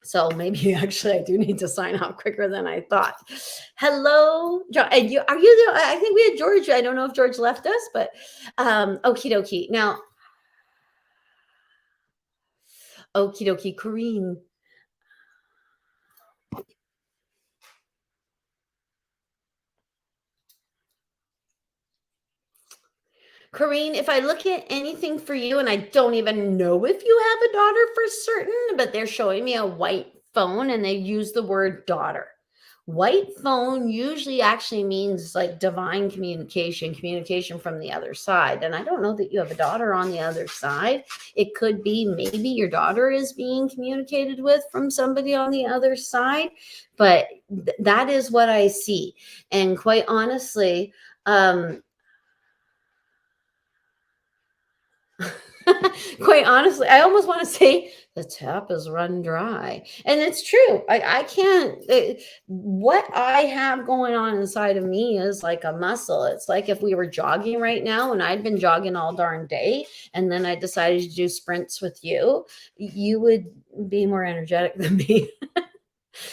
So maybe actually I do need to sign out quicker than I thought. Hello, John. Are you there? I think we had George. I don't know if George left us, but okie dokie. Now, okie dokie, Corrine. Corrine, if I look at anything for you, and I don't even know if you have a daughter for certain, but they're showing me a white phone and they use the word daughter. White phone usually actually means like divine communication from the other side. And I don't know that you have a daughter on the other side. It could be maybe your daughter is being communicated with from somebody on the other side, but that is what I see. And quite honestly, quite honestly, I almost want to say the tap is run dry. And it's true. I can't, what I have going on inside of me is like a muscle. It's like if we were jogging right now and I'd been jogging all darn day, and then I decided to do sprints with you, you would be more energetic than me.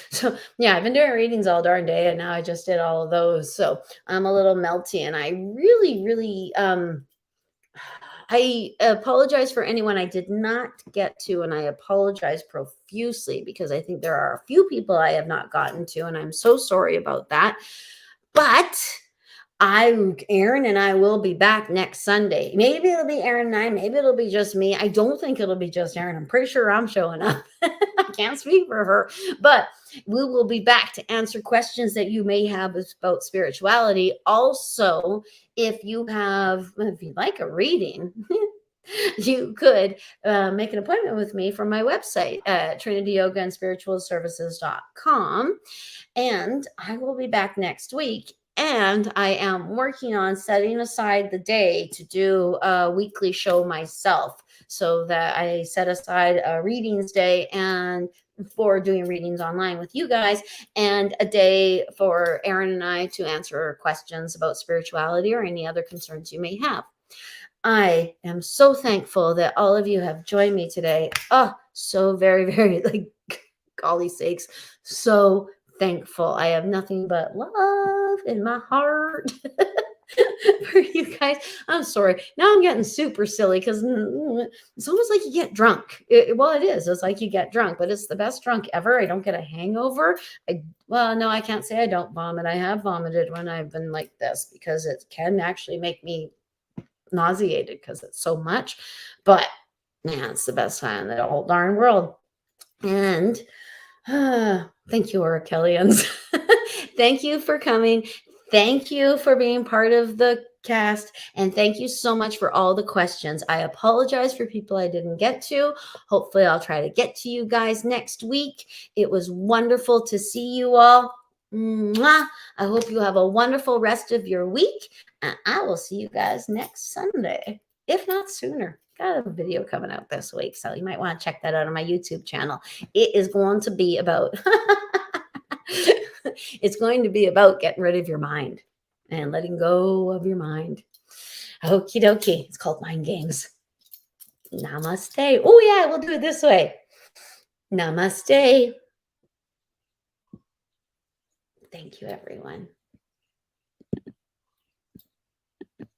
So yeah, I've been doing readings all darn day, and now I just did all of those. So I'm a little melty, and I really, really, I apologize for anyone I did not get to, and I apologize profusely because I think there are a few people I have not gotten to, and I'm so sorry about that. But Aaron and I will be back next Sunday. Maybe it'll be Aaron and I. Maybe it'll be just me. I don't think it'll be just Aaron. I'm pretty sure I'm showing up. I can't speak for her, but we will be back to answer questions that you may have about spirituality. Also, if you'd like a reading, you could make an appointment with me from my website at trinityyogaandspiritualservices.com. And I will be back next week. And I am working on setting aside the day to do a weekly show myself, so that I set aside a readings day and for doing readings online with you guys, and a day for Aaron and I to answer questions about spirituality or any other concerns you may have. I am so thankful that all of you have joined me today. Oh, so very, very, like, golly sakes, so thankful. I have nothing but love in my heart for you guys. I'm sorry. Now I'm getting super silly because it's almost like you get drunk. Well, it is. It's like you get drunk, but it's the best drunk ever. I don't get a hangover. Well, no, I can't say I don't vomit. I have vomited when I've been like this, because it can actually make me nauseated because it's so much. But man, it's the best time in the whole darn world. And thank you, Orachellians. Thank you for coming. Thank you for being part of the cast. And thank you so much for all the questions. I apologize for people I didn't get to. Hopefully, I'll try to get to you guys next week. It was wonderful to see you all. Mwah. I hope you have a wonderful rest of your week. And I will see you guys next Sunday, if not sooner. Got a video coming out this week, so you might want to check that out on my YouTube channel. It is going to be about it's going to be about getting rid of your mind and letting go of your mind. Okie dokie. It's called Mind Games. Namaste. Oh yeah, we'll do it this way. Namaste. Thank you, everyone.